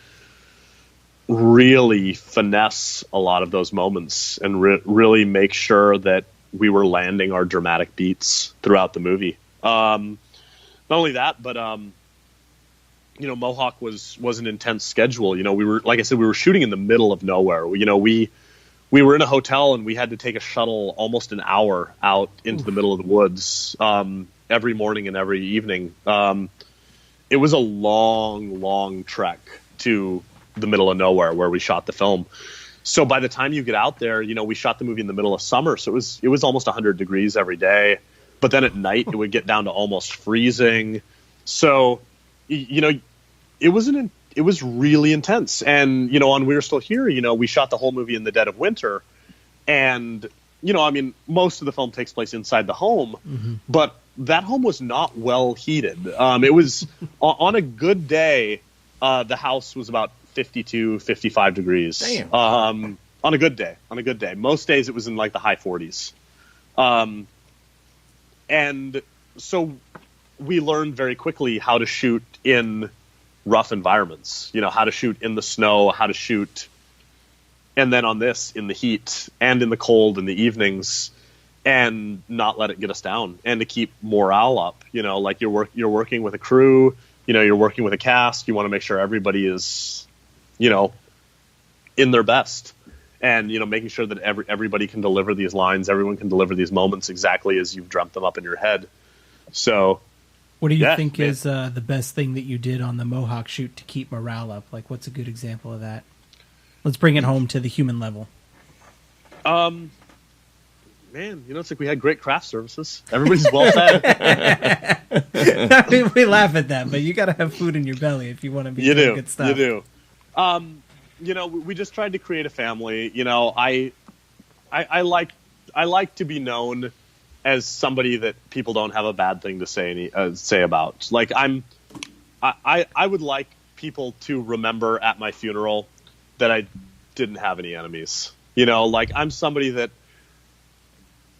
really finesse a lot of those moments and really make sure that we were landing our dramatic beats throughout the movie. Not only that, but Mohawk was an intense schedule. We were, like I said, we were shooting in the middle of nowhere. We were in a hotel and we had to take a shuttle almost an hour out into the middle of the woods every morning and every evening. It was a long trek to the middle of nowhere where we shot the film. So by the time you get out there, we shot the movie in the middle of summer, so it was almost 100 degrees every day. But then at night it would get down to almost freezing. So it was really intense. And, on We Are Still Here, we shot the whole movie in the dead of winter. And, most of the film takes place inside the home, but that home was not well heated. It was on a good day, the house was about 52, 55 degrees. Damn. On a good day. Most days it was in like the high 40s. And so we learned very quickly how to shoot in rough environments, how to shoot in the snow, how to shoot, and then on this in the heat and in the cold in the evenings, and not let it get us down, and to keep morale up. Like you're working with a crew, you're working with a cast, you want to make sure everybody is, in their best, and making sure that everybody can deliver these lines, everyone can deliver these moments exactly as you've dreamt them up in your head. So what do you think is the best thing that you did on the Mohawk shoot to keep morale up? Like, what's a good example of that? Let's bring it home to the human level. Man, it's like we had great craft services. Everybody's well fed. I mean, we laugh at that, but you got to have food in your belly if you want to be doing good stuff. You do. We just tried to create a family. I like to be known as somebody that people don't have a bad thing to say about. Like I would like people to remember at my funeral that I didn't have any enemies. Like I'm somebody that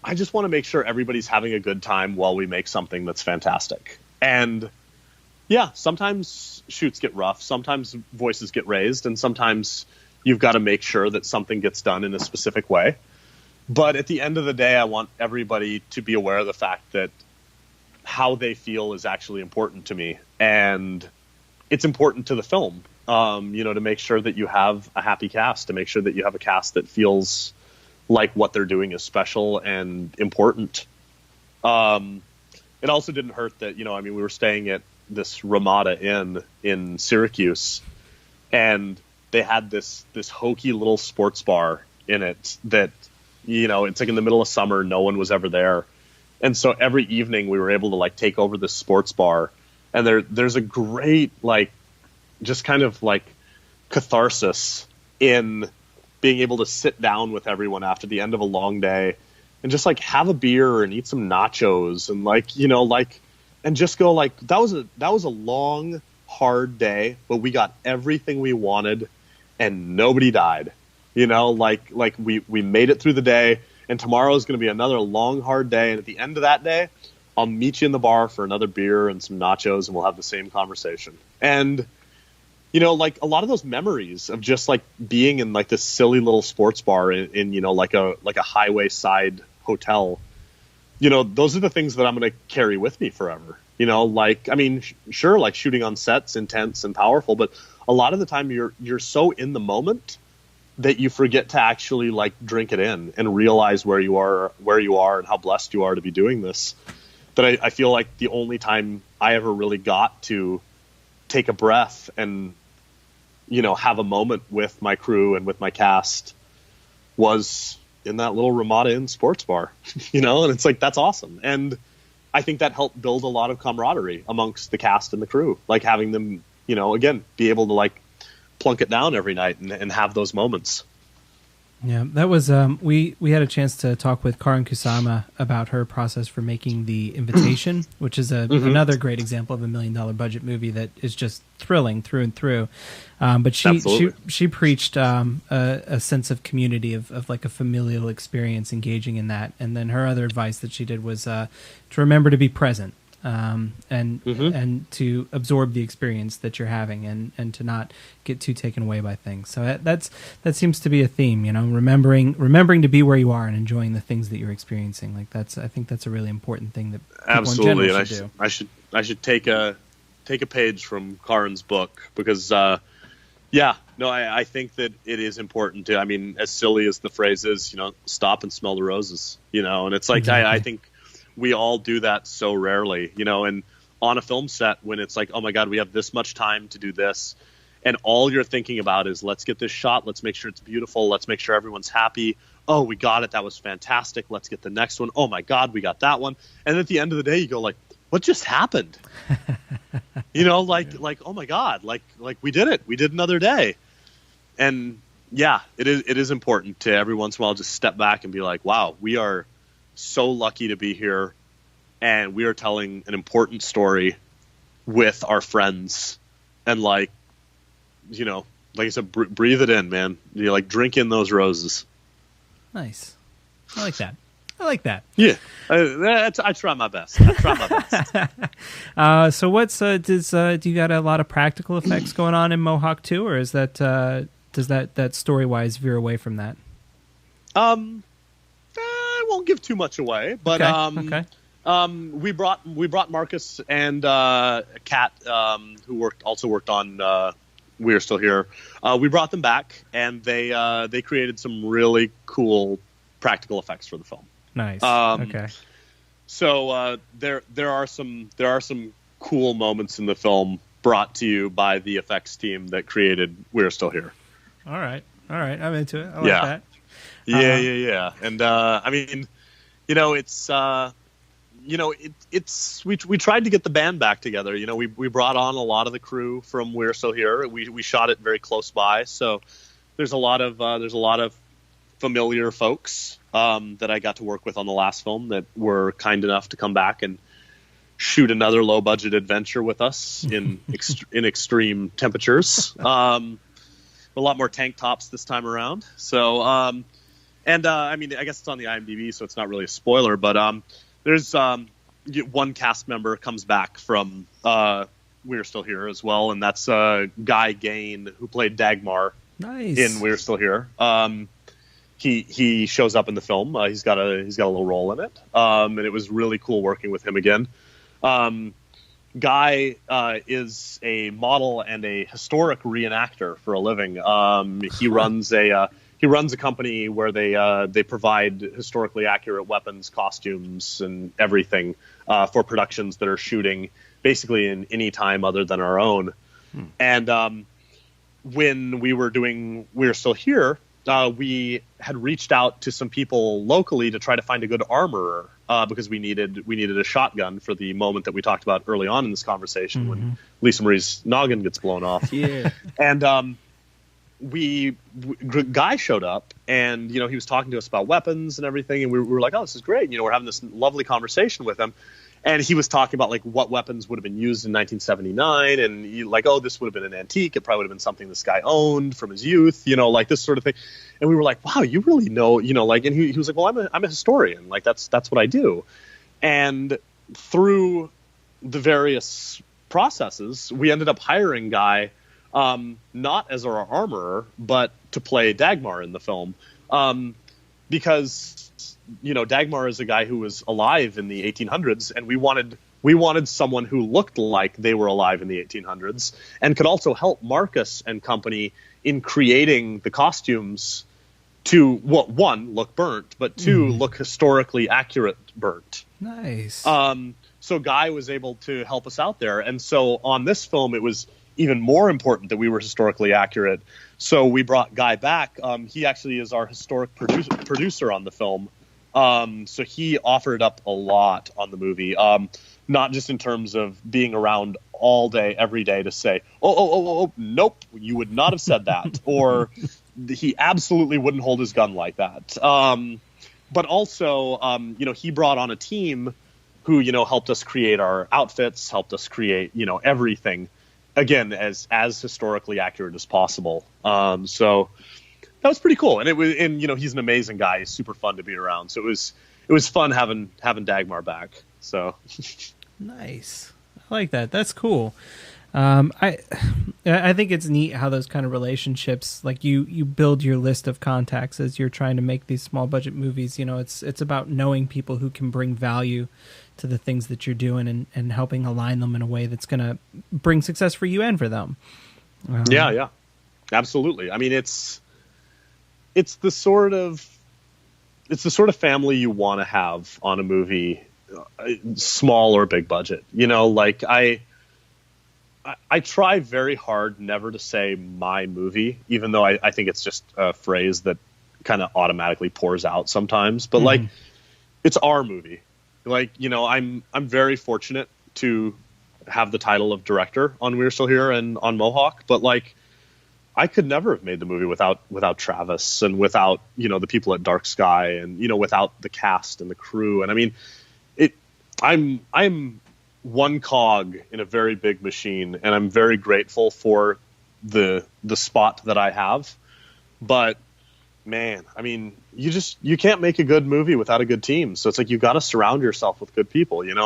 I just want to make sure everybody's having a good time while we make something that's fantastic. And yeah, sometimes shoots get rough, sometimes voices get raised, and sometimes you've got to make sure that something gets done in a specific way. But at the end of the day, I want everybody to be aware of the fact that how they feel is actually important to me, and it's important to the film. To make sure that you have a happy cast, to make sure that you have a cast that feels like what they're doing is special and important. It also didn't hurt that, we were staying at this Ramada Inn in Syracuse, and they had this hokey little sports bar in it that, it's like in the middle of summer, no one was ever there. And so every evening we were able to take over this sports bar, and there's a great, just kind of catharsis in being able to sit down with everyone after the end of a long day and just have a beer and eat some nachos and and just go that was a long, hard day, but we got everything we wanted and nobody died. We made it through the day, and tomorrow is going to be another long, hard day. And at the end of that day, I'll meet you in the bar for another beer and some nachos, and we'll have the same conversation. And, a lot of those memories of just being in this silly little sports bar in a highway side hotel, those are the things that I'm going to carry with me forever. Sure, shooting on sets, intense and powerful, but a lot of the time you're so in the moment that you forget to actually drink it in and realize where you are and how blessed you are to be doing this. That I feel like the only time I ever really got to take a breath and, have a moment with my crew and with my cast was in that little Ramada Inn sports bar, and it's that's awesome. And I think that helped build a lot of camaraderie amongst the cast and the crew, having them, again, be able to plunk it down every night and have those moments. Yeah, that was we had a chance to talk with Karin Kusama about her process for making The Invitation, which is another great example of $1 million budget movie that is just thrilling through and through. But she preached a sense of community, of a familial experience, engaging in that. And then her other advice that she did was to remember to be present. And to absorb the experience that you're having, and to not get too taken away by things. So that seems to be a theme, remembering to be where you are and enjoying the things that you're experiencing. I think that's a really important thing that people absolutely in general should do. I should take a page from Karin's book, because I think that it is important to, as silly as the phrase is, stop and smell the roses, and it's exactly. I think we all do that so rarely, and on a film set when it's oh my God, we have this much time to do this. And all you're thinking about is, let's get this shot. Let's make sure it's beautiful. Let's make sure everyone's happy. Oh, we got it. That was fantastic. Let's get the next one. Oh my God, we got that one. And at the end of the day, you go what just happened? Oh my God, we did it. We did another day. And yeah, it is important to every once in a while just step back and be wow, we are so lucky to be here, and we are telling an important story with our friends. And like I said, breathe it in, man. Drink in those roses. Nice. I like that. Yeah, I try my best. So what's do you got a lot of practical effects going on in Mohawk too, or is that does that story wise veer away from that? I won't give too much away, but okay. We brought Marcus and Kat, who also worked on We Are Still Here. We brought them back, and they created some really cool practical effects for the film. Nice. Okay. So there are some cool moments in the film brought to you by the effects team that created We Are Still Here. All right. I'm into it. I like that. Yeah. And it's we tried to get the band back together. We brought on a lot of the crew from We're Still Here. We shot it very close by, so there's a lot of familiar folks that I got to work with on the last film that were kind enough to come back and shoot another low budget adventure with us in extreme temperatures. A lot more tank tops this time around. So. And I guess it's on the IMDb, so it's not really a spoiler. But there's one cast member comes back from We're Still Here as well, and that's Guy Gain, who played Dagmar Nice. in We're Still Here. he shows up in the film. He's got a little role in it, and it was really cool working with him again. Guy is a model and a historic reenactor for a living. He runs a company where they provide historically accurate weapons, costumes, and everything for productions that are shooting basically in any time other than our own. And when we were still here, we had reached out to some people locally to try to find a good armorer because we needed a shotgun for the moment that we talked about early on in this conversation when Lisa Marie's noggin gets blown off. Yeah. And Guy showed up, and he was talking to us about weapons and everything, and we were like, oh, this is great. We're having this lovely conversation with him. And he was talking about like what weapons would have been used in 1979, and like, oh, this would have been an antique. It probably would have been something this guy owned from his youth, like this sort of thing. And we were like, wow, you really know, like. And he was like, well, I'm a historian, like that's what I do. And through the various processes, we ended up hiring Guy, not as our armorer, but to play Dagmar in the film, because Dagmar is a guy who was alive in the 1800s, and we wanted someone who looked like they were alive in the 1800s and could also help Marcus and company in creating the costumes to, one, look burnt, but two, look historically accurate burnt. Nice. So Guy was able to help us out there. And so on this film, it was even more important that we were historically accurate. So we brought Guy back. He actually is our historic producer on the film. So he offered up a lot on the movie, not just in terms of being around all day, every day to say, oh, nope, you would not have said that. Or he absolutely wouldn't hold his gun like that. But also, he brought on a team who, helped us create our outfits, helped us create, everything, again, as historically accurate as possible. So that was pretty cool. And he's an amazing guy. He's super fun to be around. So it was fun having Dagmar back. So nice. I like that. That's cool. I think it's neat how those kind of relationships, like you build your list of contacts as you're trying to make these small budget movies. It's about knowing people who can bring value to the things that you're doing and helping align them in a way that's going to bring success for you and for them. Yeah, absolutely. I mean, it's the sort of family you want to have on a movie, small or big budget. Like I try very hard never to say my movie, even though I think it's just a phrase that kind of automatically pours out sometimes. But like, it's our movie. Like, I'm very fortunate to have the title of director on We're Still Here and on Mohawk, but like, I could never have made the movie without Travis and without, the people at Dark Sky and, without the cast and the crew. And I mean, I'm one cog in a very big machine, and I'm very grateful for the spot that I have. But man, I mean, you can't make a good movie without a good team. So it's like, you got to surround yourself with good people, and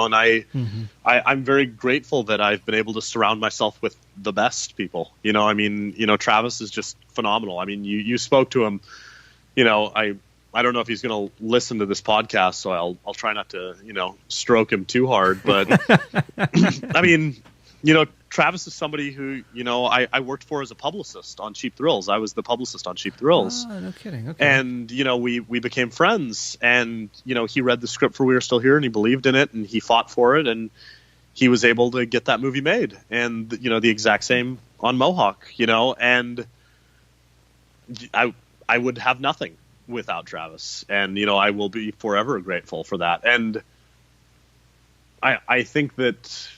I'm very grateful that I've been able to surround myself with the best people. I mean, Travis is just phenomenal. I mean, you spoke to him, I don't know if he's going to listen to this podcast, so I'll try not to, stroke him too hard. But I mean, Travis is somebody who, I worked for as a publicist on Cheap Thrills. I was the publicist on Cheap Thrills. Oh, no kidding. Okay. And, we became friends, and, he read the script for We Are Still Here, and he believed in it, and he fought for it, and he was able to get that movie made. And, the exact same on Mohawk, and I would have nothing without Travis, and I will be forever grateful for that. And I think that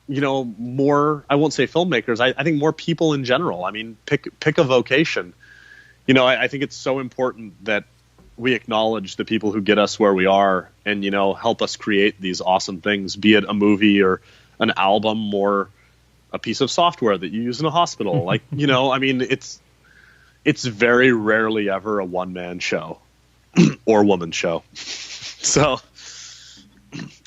more, I won't say filmmakers, I think more people in general, I mean, pick a vocation. I think it's so important that we acknowledge the people who get us where we are and help us create these awesome things, be it a movie or an album or a piece of software that you use in a hospital. Like, I mean, it's very rarely ever a one-man show or woman show. So,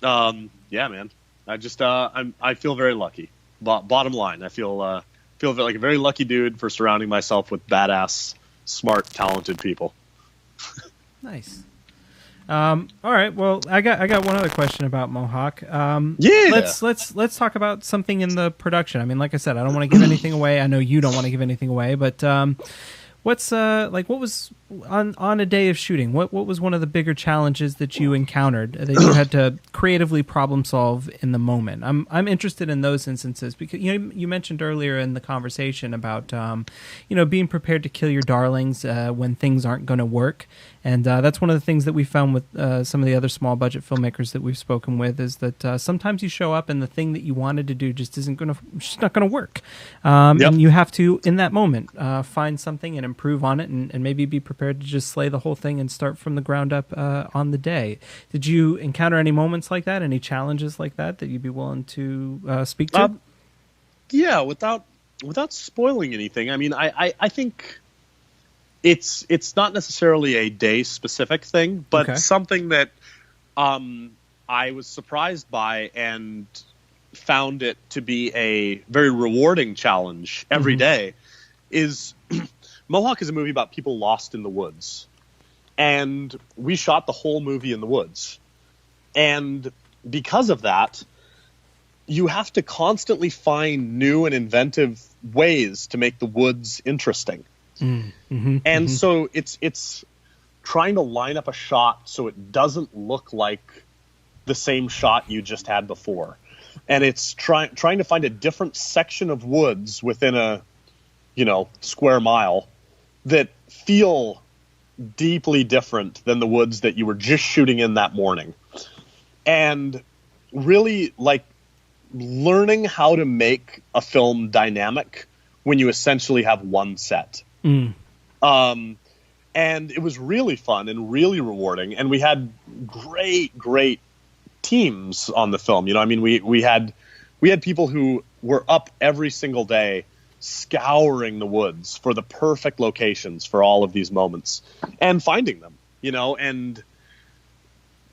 yeah, man, I feel very lucky. Bottom line, I feel like a very lucky dude for surrounding myself with badass, smart, talented people. Nice. All right. Well, I got one other question about Mohawk. Yeah. Let's talk about something in the production. I mean, like I said, I don't want to give anything away. I know you don't want to give anything away, but what was on a day of shooting? What was one of the bigger challenges that you encountered that you had to creatively problem solve in the moment? I'm interested in those instances because you mentioned earlier in the conversation about being prepared to kill your darlings when things aren't going to work, and that's one of the things that we found with some of the other small budget filmmakers that we've spoken with is that sometimes you show up and the thing that you wanted to do just not going to work, and you have to in that moment find something and improve on it and maybe be prepared to just slay the whole thing and start from the ground up on the day. Did you encounter any moments like that, any challenges like that you'd be willing to speak to? Yeah, without spoiling anything. I mean, I think it's not necessarily a day specific thing, but something that I was surprised by and found it to be a very rewarding challenge every day is Mohawk is a movie about people lost in the woods. And we shot the whole movie in the woods. And because of that, you have to constantly find new and inventive ways to make the woods interesting. So it's trying to line up a shot so it doesn't look like the same shot you just had before. And it's trying to find a different section of woods within a square mile that feel deeply different than the woods that you were just shooting in that morning. And really learning how to make a film dynamic when you essentially have one set. And it was really fun and really rewarding. And we had great teams on the film. We had people who were up every single day scouring the woods for the perfect locations for all of these moments and finding them, and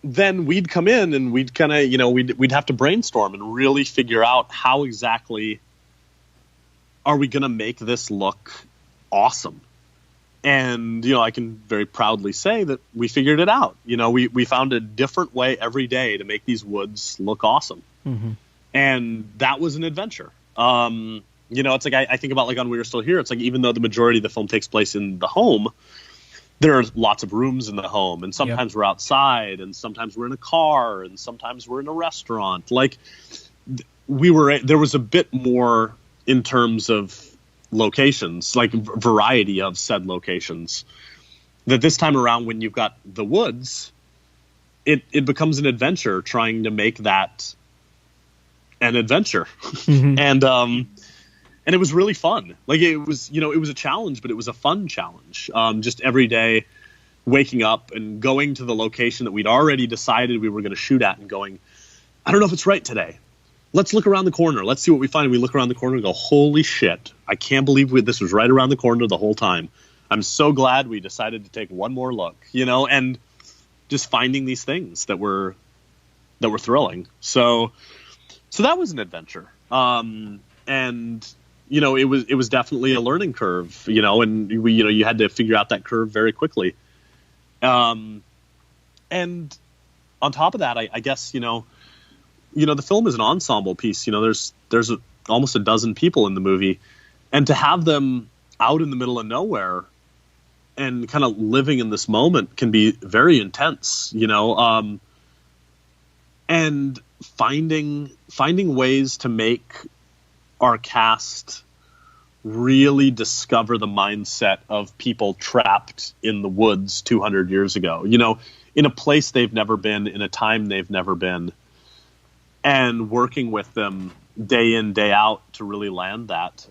then we'd come in and we'd kind of, we'd have to brainstorm and really figure out how exactly are we going to make this look awesome. And, I can very proudly say that we figured it out. We found a different way every day to make these woods look awesome. And that was an adventure. It's like I think about on We Were Still Here. It's like even though the majority of the film takes place in the home, there are lots of rooms in the home, and sometimes we're outside, and sometimes we're in a car, and sometimes we're in a restaurant. There was a bit more in terms of locations, variety of said locations. That this time around, when you've got the woods, it becomes an adventure trying to make that an adventure, and it was really fun. It was a challenge, but it was a fun challenge. Just every day waking up and going to the location that we'd already decided we were going to shoot at and going, I don't know if it's right today. Let's look around the corner. Let's see what we find. And we look around the corner and go, holy shit. I can't believe this was right around the corner the whole time. I'm so glad we decided to take one more look, and just finding these things that were thrilling. So that was an adventure. And it was definitely a learning curve, and you had to figure out that curve very quickly. And on top of that, I guess, the film is an ensemble piece. There's almost a dozen people in the movie, and to have them out in the middle of nowhere and kind of living in this moment can be very intense, and finding ways to make our cast really discover the mindset of people trapped in the woods 200 years ago, in a place they've never been, in a time they've never been, and working with them day in, day out to really land that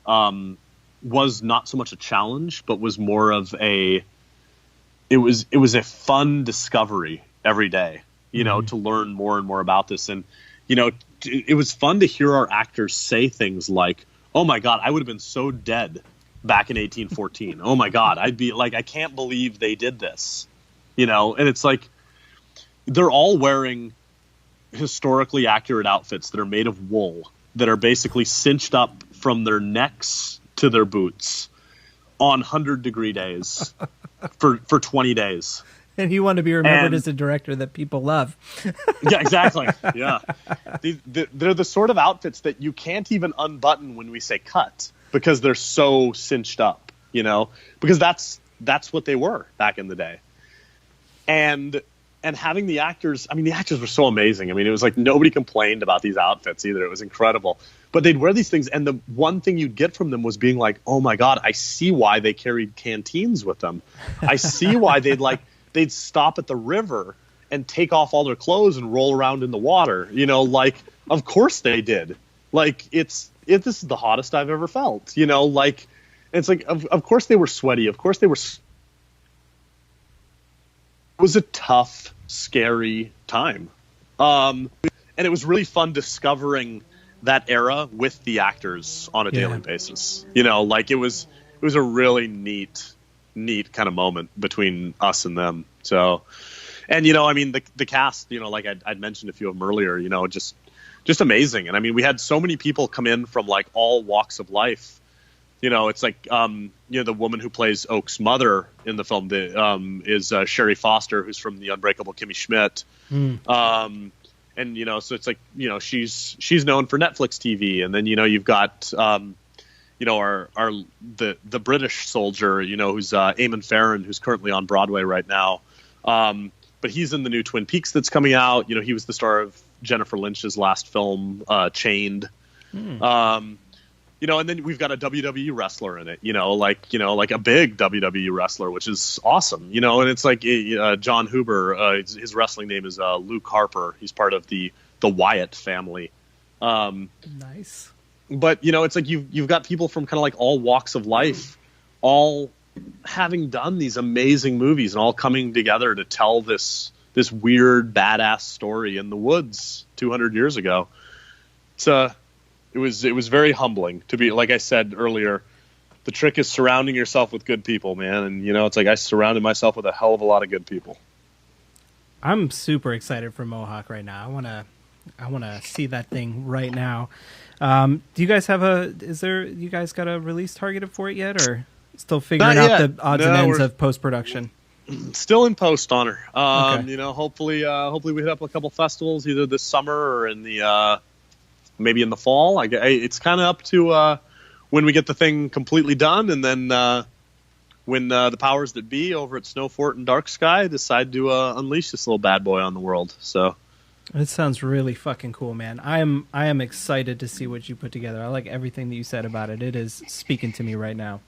was not so much a challenge, but was more of it was a fun discovery every day, to learn more and more about this. And, it was fun to hear our actors say things like, oh my God, I would have been so dead back in 1814. Oh my God, I'd be like, I can't believe they did this, and it's like, they're all wearing historically accurate outfits that are made of wool that are basically cinched up from their necks to their boots on 100-degree days. for 20 days. And you want to be remembered as a director that people love. Yeah, exactly. Yeah. They're the sort of outfits that you can't even unbutton when we say cut because they're so cinched up, because that's what they were back in the day. And having the actors were so amazing. It was like nobody complained about these outfits either. It was incredible. But they'd wear these things, and the one thing you'd get from them was being like, oh my God, I see why they carried canteens with them. I see why they'd stop at the river and take off all their clothes and roll around in the water. Of course they did. This is the hottest I've ever felt. It's like, of course they were sweaty. Of course they were. It was a tough, scary time. And it was really fun discovering that era with the actors on a daily basis. It was a really neat kind of moment between us and them. So, and the cast, like I'd mentioned a few of them earlier, just amazing. And we had so many people come in from like all walks of life. It's like the woman who plays Oak's mother in the film is Sherry Foster, who's from The Unbreakable Kimmy Schmidt. And so it's like she's known for Netflix TV, and then you've got the British soldier, who's Eamon Farron, who's currently on Broadway right now. But he's in the new Twin Peaks that's coming out. He was the star of Jennifer Lynch's last film, Chained. And then we've got a WWE wrestler in it, like a big WWE wrestler, which is awesome, and it's like John Huber, his wrestling name is Luke Harper. He's part of the Wyatt family. Nice. But, it's like you've got people from kind of like all walks of life, all having done these amazing movies and all coming together to tell this weird, badass story in the woods 200 years ago. It was very humbling to be, like I said earlier, the trick is surrounding yourself with good people, man. And, it's like I surrounded myself with a hell of a lot of good people. I'm super excited for Mohawk right now. I want to see that thing right now. Do you guys you guys got a release targeted for it yet, or still figuring out the odds and ends of post-production? Still in post, Honor. Okay. Hopefully we hit up a couple festivals either this summer or in the maybe in the fall. It's kind of up to when we get the thing completely done, and then when the powers that be over at Snowfort and Dark Sky decide to unleash this little bad boy on the world. So it sounds really fucking cool, man. I am excited to see what you put together. I like everything that you said about it. It is speaking to me right now.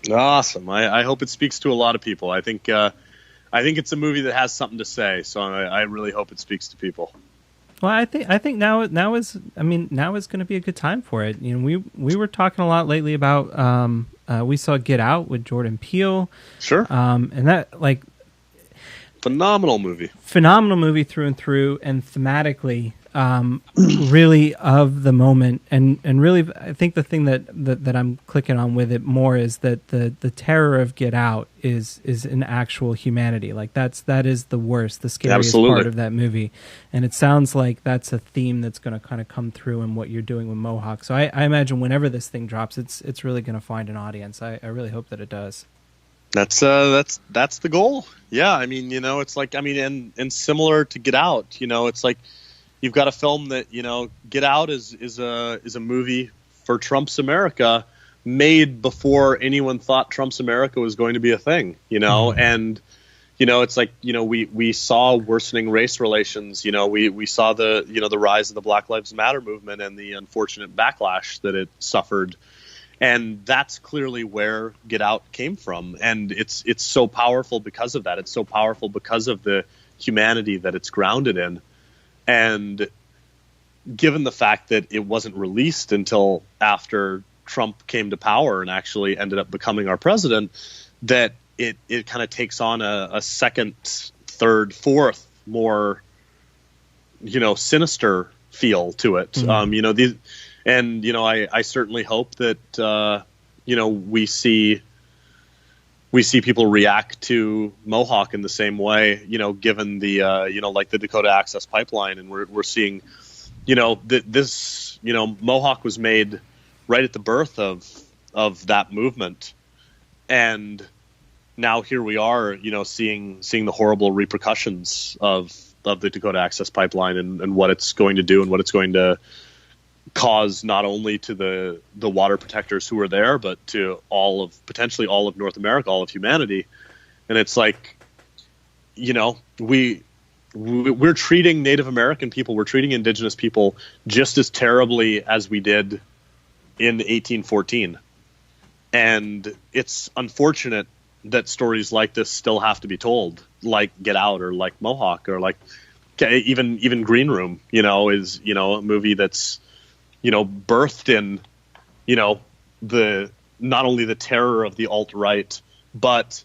Awesome. I hope it speaks to a lot of people. I think it's a movie that has something to say. So I really hope it speaks to people. Well, I think now is going to be a good time for it. We were talking a lot lately about we saw Get Out with Jordan Peele. Sure. And that phenomenal movie through and through, and thematically really of the moment, and really I think the thing that I'm clicking on with it more is that the terror of Get Out is an actual humanity. Like that is the worst, the scariest part of that movie, and it sounds like that's a theme that's going to kind of come through in what you're doing with Mohawk. So I imagine whenever this thing drops, it's really going to find an audience. I really hope that it does. That's the goal. Yeah, it's like and similar to Get Out, it's like you've got a film that Get Out is a movie for Trump's America, made before anyone thought Trump's America was going to be a thing, and it's like we saw worsening race relations, we saw the rise of the Black Lives Matter movement and the unfortunate backlash that it suffered. And that's clearly where Get Out came from. And it's so powerful because of that. It's so powerful because of the humanity that it's grounded in. And given the fact that it wasn't released until after Trump came to power and actually ended up becoming our president, that it kind of takes on a second, third, fourth, more, sinister feel to it. Mm-hmm. And I certainly hope that we see people react to Mohawk in the same way, given the like the Dakota Access Pipeline, and we're seeing this Mohawk was made right at the birth of that movement, and now here we are, seeing the horrible repercussions of the Dakota Access Pipeline and what it's going to do and what it's going to cause, not only to the water protectors who are there, but to potentially all of North America, all of humanity. And it's like, we're treating Native American people, we're treating Indigenous people just as terribly as we did in 1814. And it's unfortunate that stories like this still have to be told, like Get Out or like Mohawk or like even Green Room, is, a movie that's, birthed in, not only the terror of the alt-right, but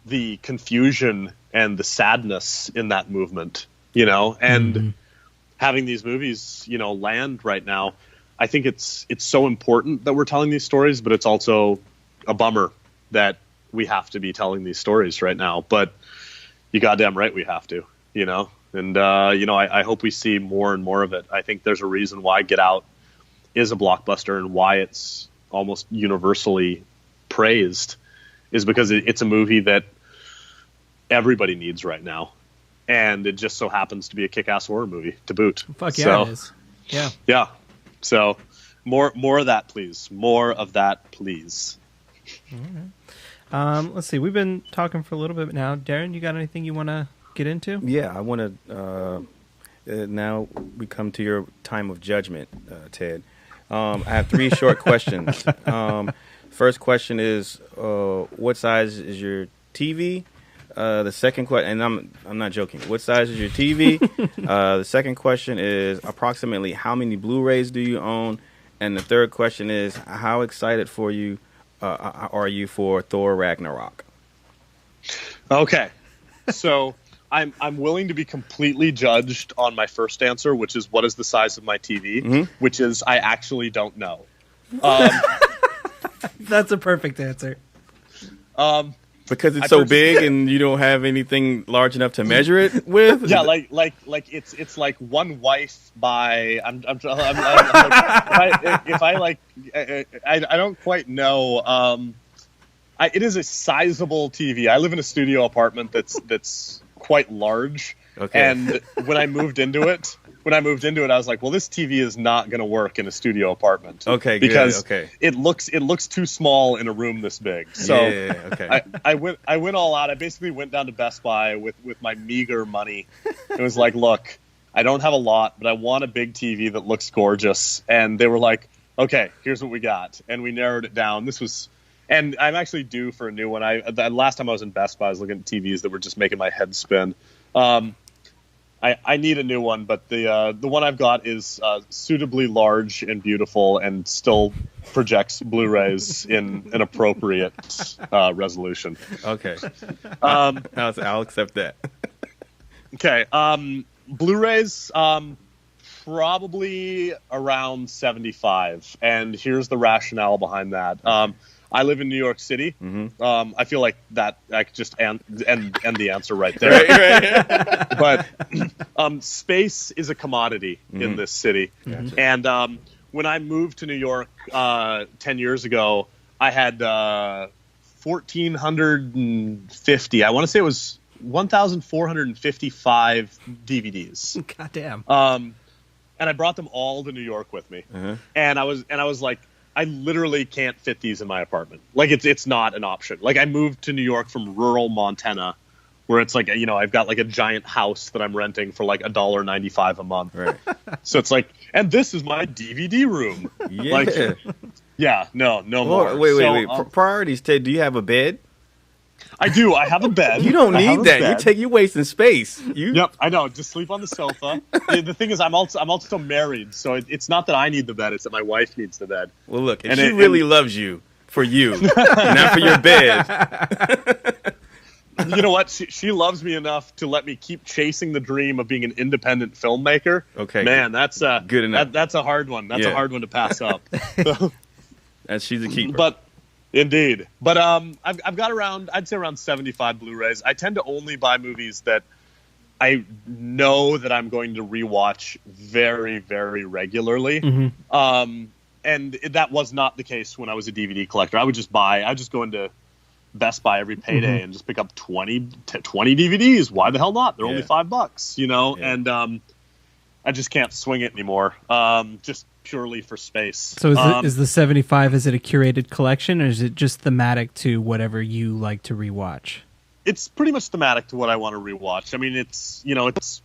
the confusion and the sadness in that movement, and having these movies, land right now. I think it's so important that we're telling these stories, but it's also a bummer that we have to be telling these stories right now. But you goddamn right we have to, And, I hope we see more and more of it. I think there's a reason why Get Out is a blockbuster and why it's almost universally praised, is because it's a movie that everybody needs right now. And it just so happens to be a kick-ass horror movie to boot. Fuck yeah, it is. Yeah. Yeah. So more of that, please. More of that, please. All right. Let's see. We've been talking for a little bit now. Darren, you got anything you want to get into? Yeah, I want to. Now we come to your time of judgment, Ted. I have 3 short questions. First question is, what size is your TV? The second question, and I'm not joking. What size is your TV? The second question is approximately how many Blu-rays do you own? And the third question is, how excited are you for Thor Ragnarok? Okay, so I'm willing to be completely judged on my first answer, which is what is the size of my TV, which is I actually don't know. That's a perfect answer. Because it's so big and you don't have anything large enough to measure it with. Yeah, like it's like one wife by. I don't quite know. It is a sizable TV. I live in a studio apartment that's quite large. Okay. And when I moved into it, I was like, well, this TV is not going to work in a studio apartment. Okay, because good. Okay. it looks too small in a room this big. So okay. I went all out. I basically went down to Best Buy with my meager money. It was like, look, I don't have a lot, but I want a big TV that looks gorgeous. And they were like, okay, here's what we got. And we narrowed it down. And I'm actually due for a new one. The last time I was in Best Buy, I was looking at TVs that were just making my head spin. I need a new one, but the one I've got is suitably large and beautiful and still projects Blu-rays in an appropriate resolution. Okay. I'll accept that. Okay. Blu-rays, probably around 75. And here's the rationale behind that. I live in New York City. I feel like that I could just end the answer right there. Right. But space is a commodity in this city. And when I moved to New York 10 years ago, I had 1,450. I want to say it was 1,455 DVDs. Goddamn. And I brought them all to New York with me. And I was like, I literally can't fit these in my apartment. Like it's not an option. Like I moved to New York from rural Montana, where it's like, I've got like a giant house that I'm renting for like $1.95 a month. Right. So it's like, and this is my DVD room. Yeah. Like, yeah, no more. Wait. Priorities, Ted. Do you have a bed? I do. I have a bed. You don't need that. You're wasting space. Yep, I know. Just sleep on the sofa. The thing is, I'm also married, so it's not that I need the bed; it's that my wife needs the bed. Well, look, and she really loves you for you, not for your bed. You know what? She loves me enough to let me keep chasing the dream of being an independent filmmaker. Okay, man, that's good enough. That's a hard one. That's a hard one to pass up. And she's a keeper. But indeed. But I've got I'd say around 75 Blu-rays. I tend to only buy movies that I know that I'm going to rewatch very, very regularly. And that was not the case when I was a DVD collector. I would just go into Best Buy every payday and just pick up 20 DVDs. Why the hell not? They're only $5, you know? Yeah. And I just can't swing it anymore. Just purely for space. So is the 75, is it a curated collection, or is it just thematic to whatever you like to rewatch? It's pretty much thematic to what I want to rewatch. I mean, it's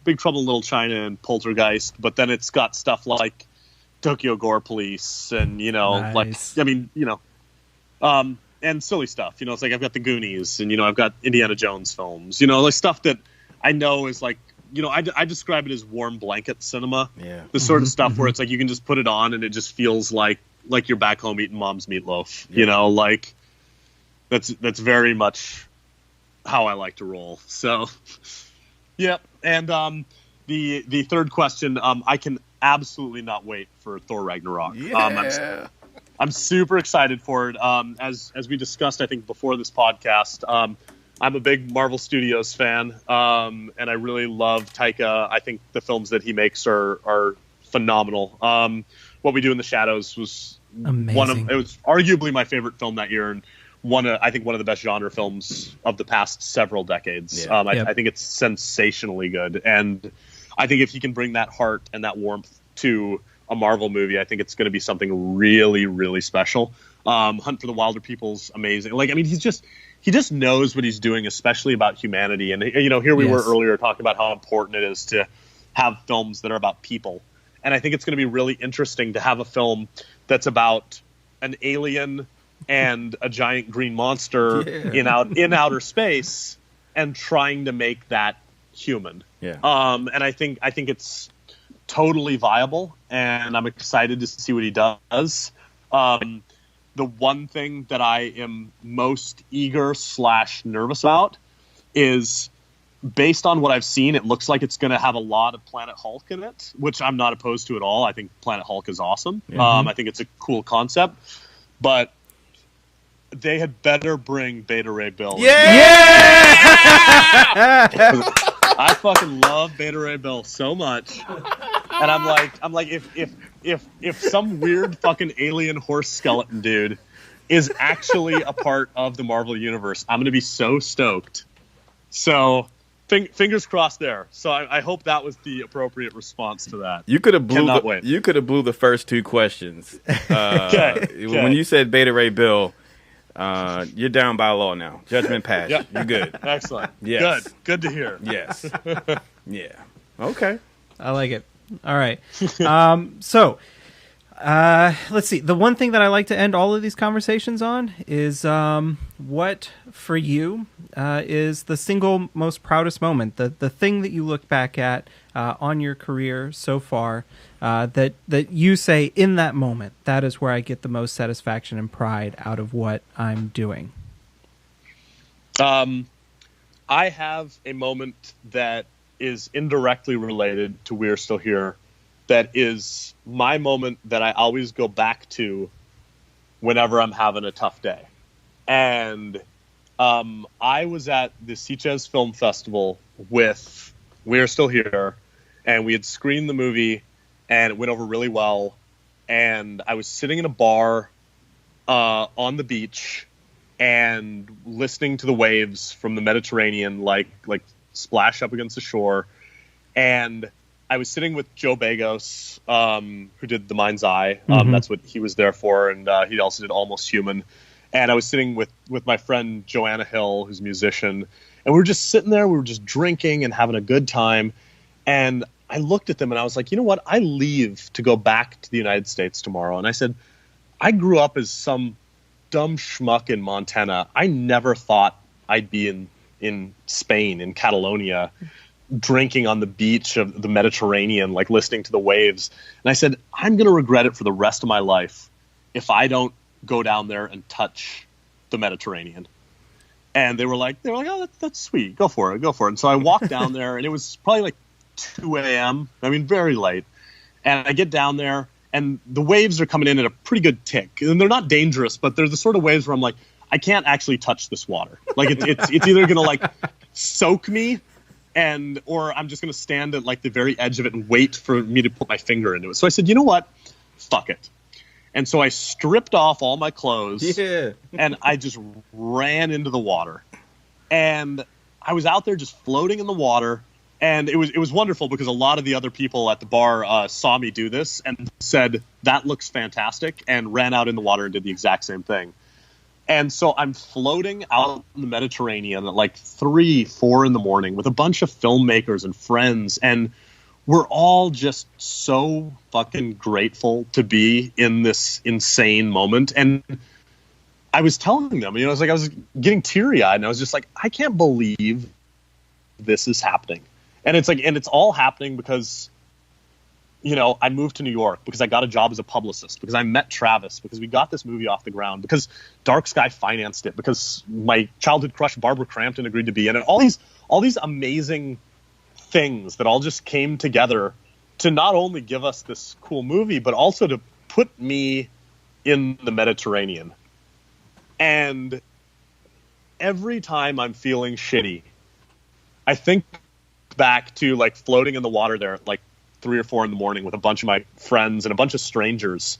Big Trouble in Little China and Poltergeist, but then it's got stuff like Tokyo Gore Police and, Nice. and silly stuff. It's like I've got the Goonies and, I've got Indiana Jones films, like stuff that I know is like, I describe it as warm blanket cinema. Yeah. The sort of stuff where it's like you can just put it on and it just feels like you're back home eating mom's meatloaf. Like that's very much how I like to roll. So, yeah. And the third question, I can absolutely not wait for Thor Ragnarok. Yeah. I'm super excited for it. As we discussed, I think before this podcast, I'm a big Marvel Studios fan, and I really love Taika. I think the films that he makes are phenomenal. What We Do in the Shadows was amazing. It was arguably my favorite film that year, and I think one of the best genre films of the past several decades. Yeah. I think it's sensationally good, and I think if he can bring that heart and that warmth to a Marvel movie, I think it's going to be something really, really special. Hunt for the Wilder People's amazing. He just knows what he's doing, especially about humanity. And, here we were earlier talking about how important it is to have films that are about people. And I think it's going to be really interesting to have a film that's about an alien and a giant green monster in outer space and trying to make that human. Yeah. And I think it's totally viable, and I'm excited to see what he does. The one thing that I am most eager / nervous about is, based on what I've seen, it looks like it's going to have a lot of Planet Hulk in it, which I'm not opposed to at all. I think Planet Hulk is awesome. I think it's a cool concept, but they had better bring Beta Ray Bill. I fucking love Beta Ray Bill so much, and I'm like, if some weird fucking alien horse skeleton dude is actually a part of the Marvel universe, I'm gonna be so stoked. So, fingers crossed there. So I hope that was the appropriate response to that. You could have Cannot wait. You could have blew the first two questions. Okay. When you said Beta Ray Bill, you're down by law now. Judgment passed. Yep. You're good. Excellent. Yes. Good to hear. Yes. Yeah. Okay. I like it. All right. So, let's see. The one thing that I like to end all of these conversations on is what, for you, is the single most proudest moment, the thing that you look back at on your career so far, that you say, in that moment, that is where I get the most satisfaction and pride out of what I'm doing. I have a moment that is indirectly related to We're Still Here. That is my moment that I always go back to whenever I'm having a tough day. And I was at the Sitges Film Festival with We're Still Here, and we had screened the movie, and it went over really well. And I was sitting in a bar on the beach and listening to the waves from the Mediterranean like splash up against the shore. And I was sitting with Joe Bagos, who did The Mind's Eye. That's what he was there for, and he also did Almost Human. And I was sitting with my friend Joanna Hill, who's a musician, and we were just sitting there. We were just drinking and having a good time. And I looked at them and I was like, you know what? I leave to go back to the United States tomorrow. And I said, I grew up as some dumb schmuck in Montana. I never thought I'd be in Spain, in Catalonia, drinking on the beach of the Mediterranean, like listening to the waves. And I said, I'm going to regret it for the rest of my life if I don't go down there and touch the Mediterranean. And they were like, oh, that's sweet. Go for it. And so I walked down there, and it was probably like 2 a.m. I mean, very late. And I get down there, and the waves are coming in at a pretty good tick. And they're not dangerous, but they're the sort of waves where I'm like, I can't actually touch this water. Like it's either going to like soak me, or I'm just going to stand at like the very edge of it and wait for me to put my finger into it. So I said, you know what? Fuck it. And so I stripped off all my clothes Yeah. and I just ran into the water. And I was out there just floating in the water. And it was wonderful because a lot of the other people at the bar saw me do this and said, that looks fantastic, and ran out in the water and did the exact same thing. And so I'm floating out in the Mediterranean at like 3, 4 in the morning with a bunch of filmmakers and friends. And we're all just so fucking grateful to be in this insane moment. And I was telling them, I was getting teary-eyed, and I was just like, I can't believe this is happening. And it's all happening because, I moved to New York, because I got a job as a publicist, because I met Travis, because we got this movie off the ground, because Dark Sky financed it, because my childhood crush Barbara Crampton agreed to be in it. All these amazing things that all just came together to not only give us this cool movie, but also to put me in the Mediterranean. And every time I'm feeling shitty, I think back to like floating in the water there at like 3 or 4 in the morning with a bunch of my friends and a bunch of strangers,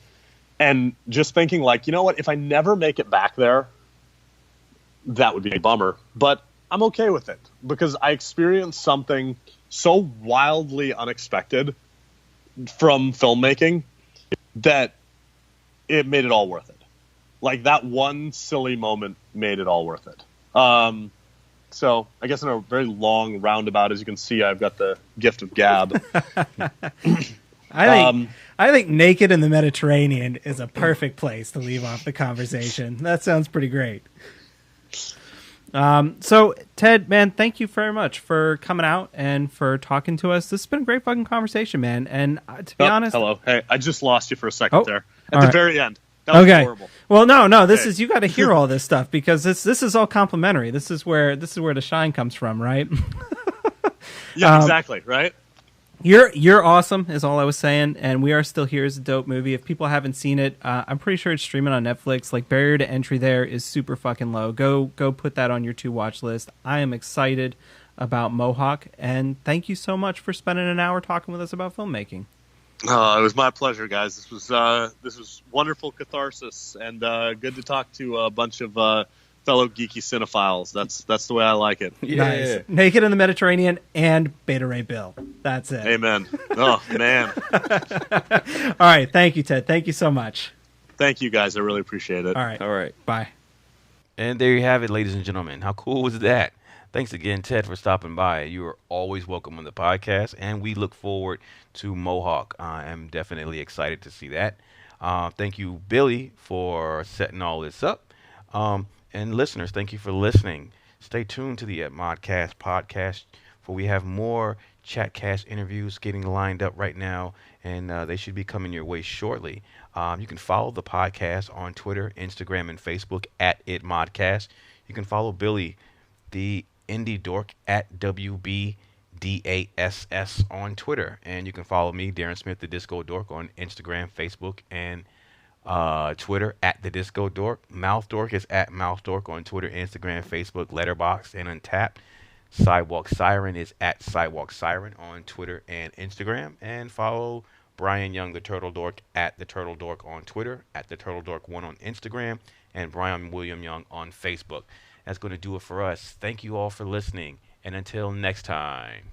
and just thinking like, you know what, if I never make it back there, that would be a bummer, but I'm okay with it because I experienced something so wildly unexpected from filmmaking that it made it all worth it. Like that one silly moment made it all worth it. So I guess in a very long roundabout, as you can see, I've got the gift of gab. I think Naked in the Mediterranean is a perfect place to leave off the conversation. That sounds pretty great. So Ted, man, thank you very much for coming out and for talking to us. This has been a great fucking conversation, man. And to be honest, hello. Hey, I just lost you for a second there at the very end. That was horrible. Well, no. This is, you got to hear all this stuff because this is all complimentary. This is where the shine comes from, right? Yeah, exactly. Right. You're awesome, is all I was saying, and We Are Still Here is a dope movie. If people haven't seen it, I'm pretty sure it's streaming on Netflix. Like, barrier to entry there is super fucking low. Go put that on your to-watch list. I am excited about Mohawk, and thank you so much for spending an hour talking with us about filmmaking. It was my pleasure, guys. This was wonderful catharsis, and good to talk to a bunch of fellow geeky cinephiles. That's the way I like it. Yeah. Nice. Naked in the Mediterranean and Beta Ray Bill. That's it. Amen. Oh, man. All right. Thank you, Ted. Thank you so much. Thank you, guys. I really appreciate it. All right. Bye. And there you have it, ladies and gentlemen. How cool was that? Thanks again, Ted, for stopping by. You are always welcome on the podcast, and we look forward to Mohawk. I am definitely excited to see that. Thank you, Billy, for setting all this up. And listeners, thank you for listening. Stay tuned to the ITMOD podcast, for we have more ChatCast interviews getting lined up right now, and they should be coming your way shortly. You can follow the podcast on Twitter, Instagram, and Facebook at ITMODcast. You can follow Billy, the Indie Dork, at WBDASS on Twitter. And you can follow me, Darren Smith, the Disco Dork, on Instagram, Facebook, and Twitter at the Disco Dork. Mouth Dork is at Mouth Dork on Twitter, Instagram, Facebook, Letterboxd, and Untapped. Sidewalk Siren is at Sidewalk Siren on Twitter and Instagram. And follow Brian Young, the Turtle Dork, at the Turtle Dork on Twitter, at the Turtle Dork 1 on Instagram, and Brian William Young on Facebook. That's going to do it for us. Thank you all for listening, and until next time.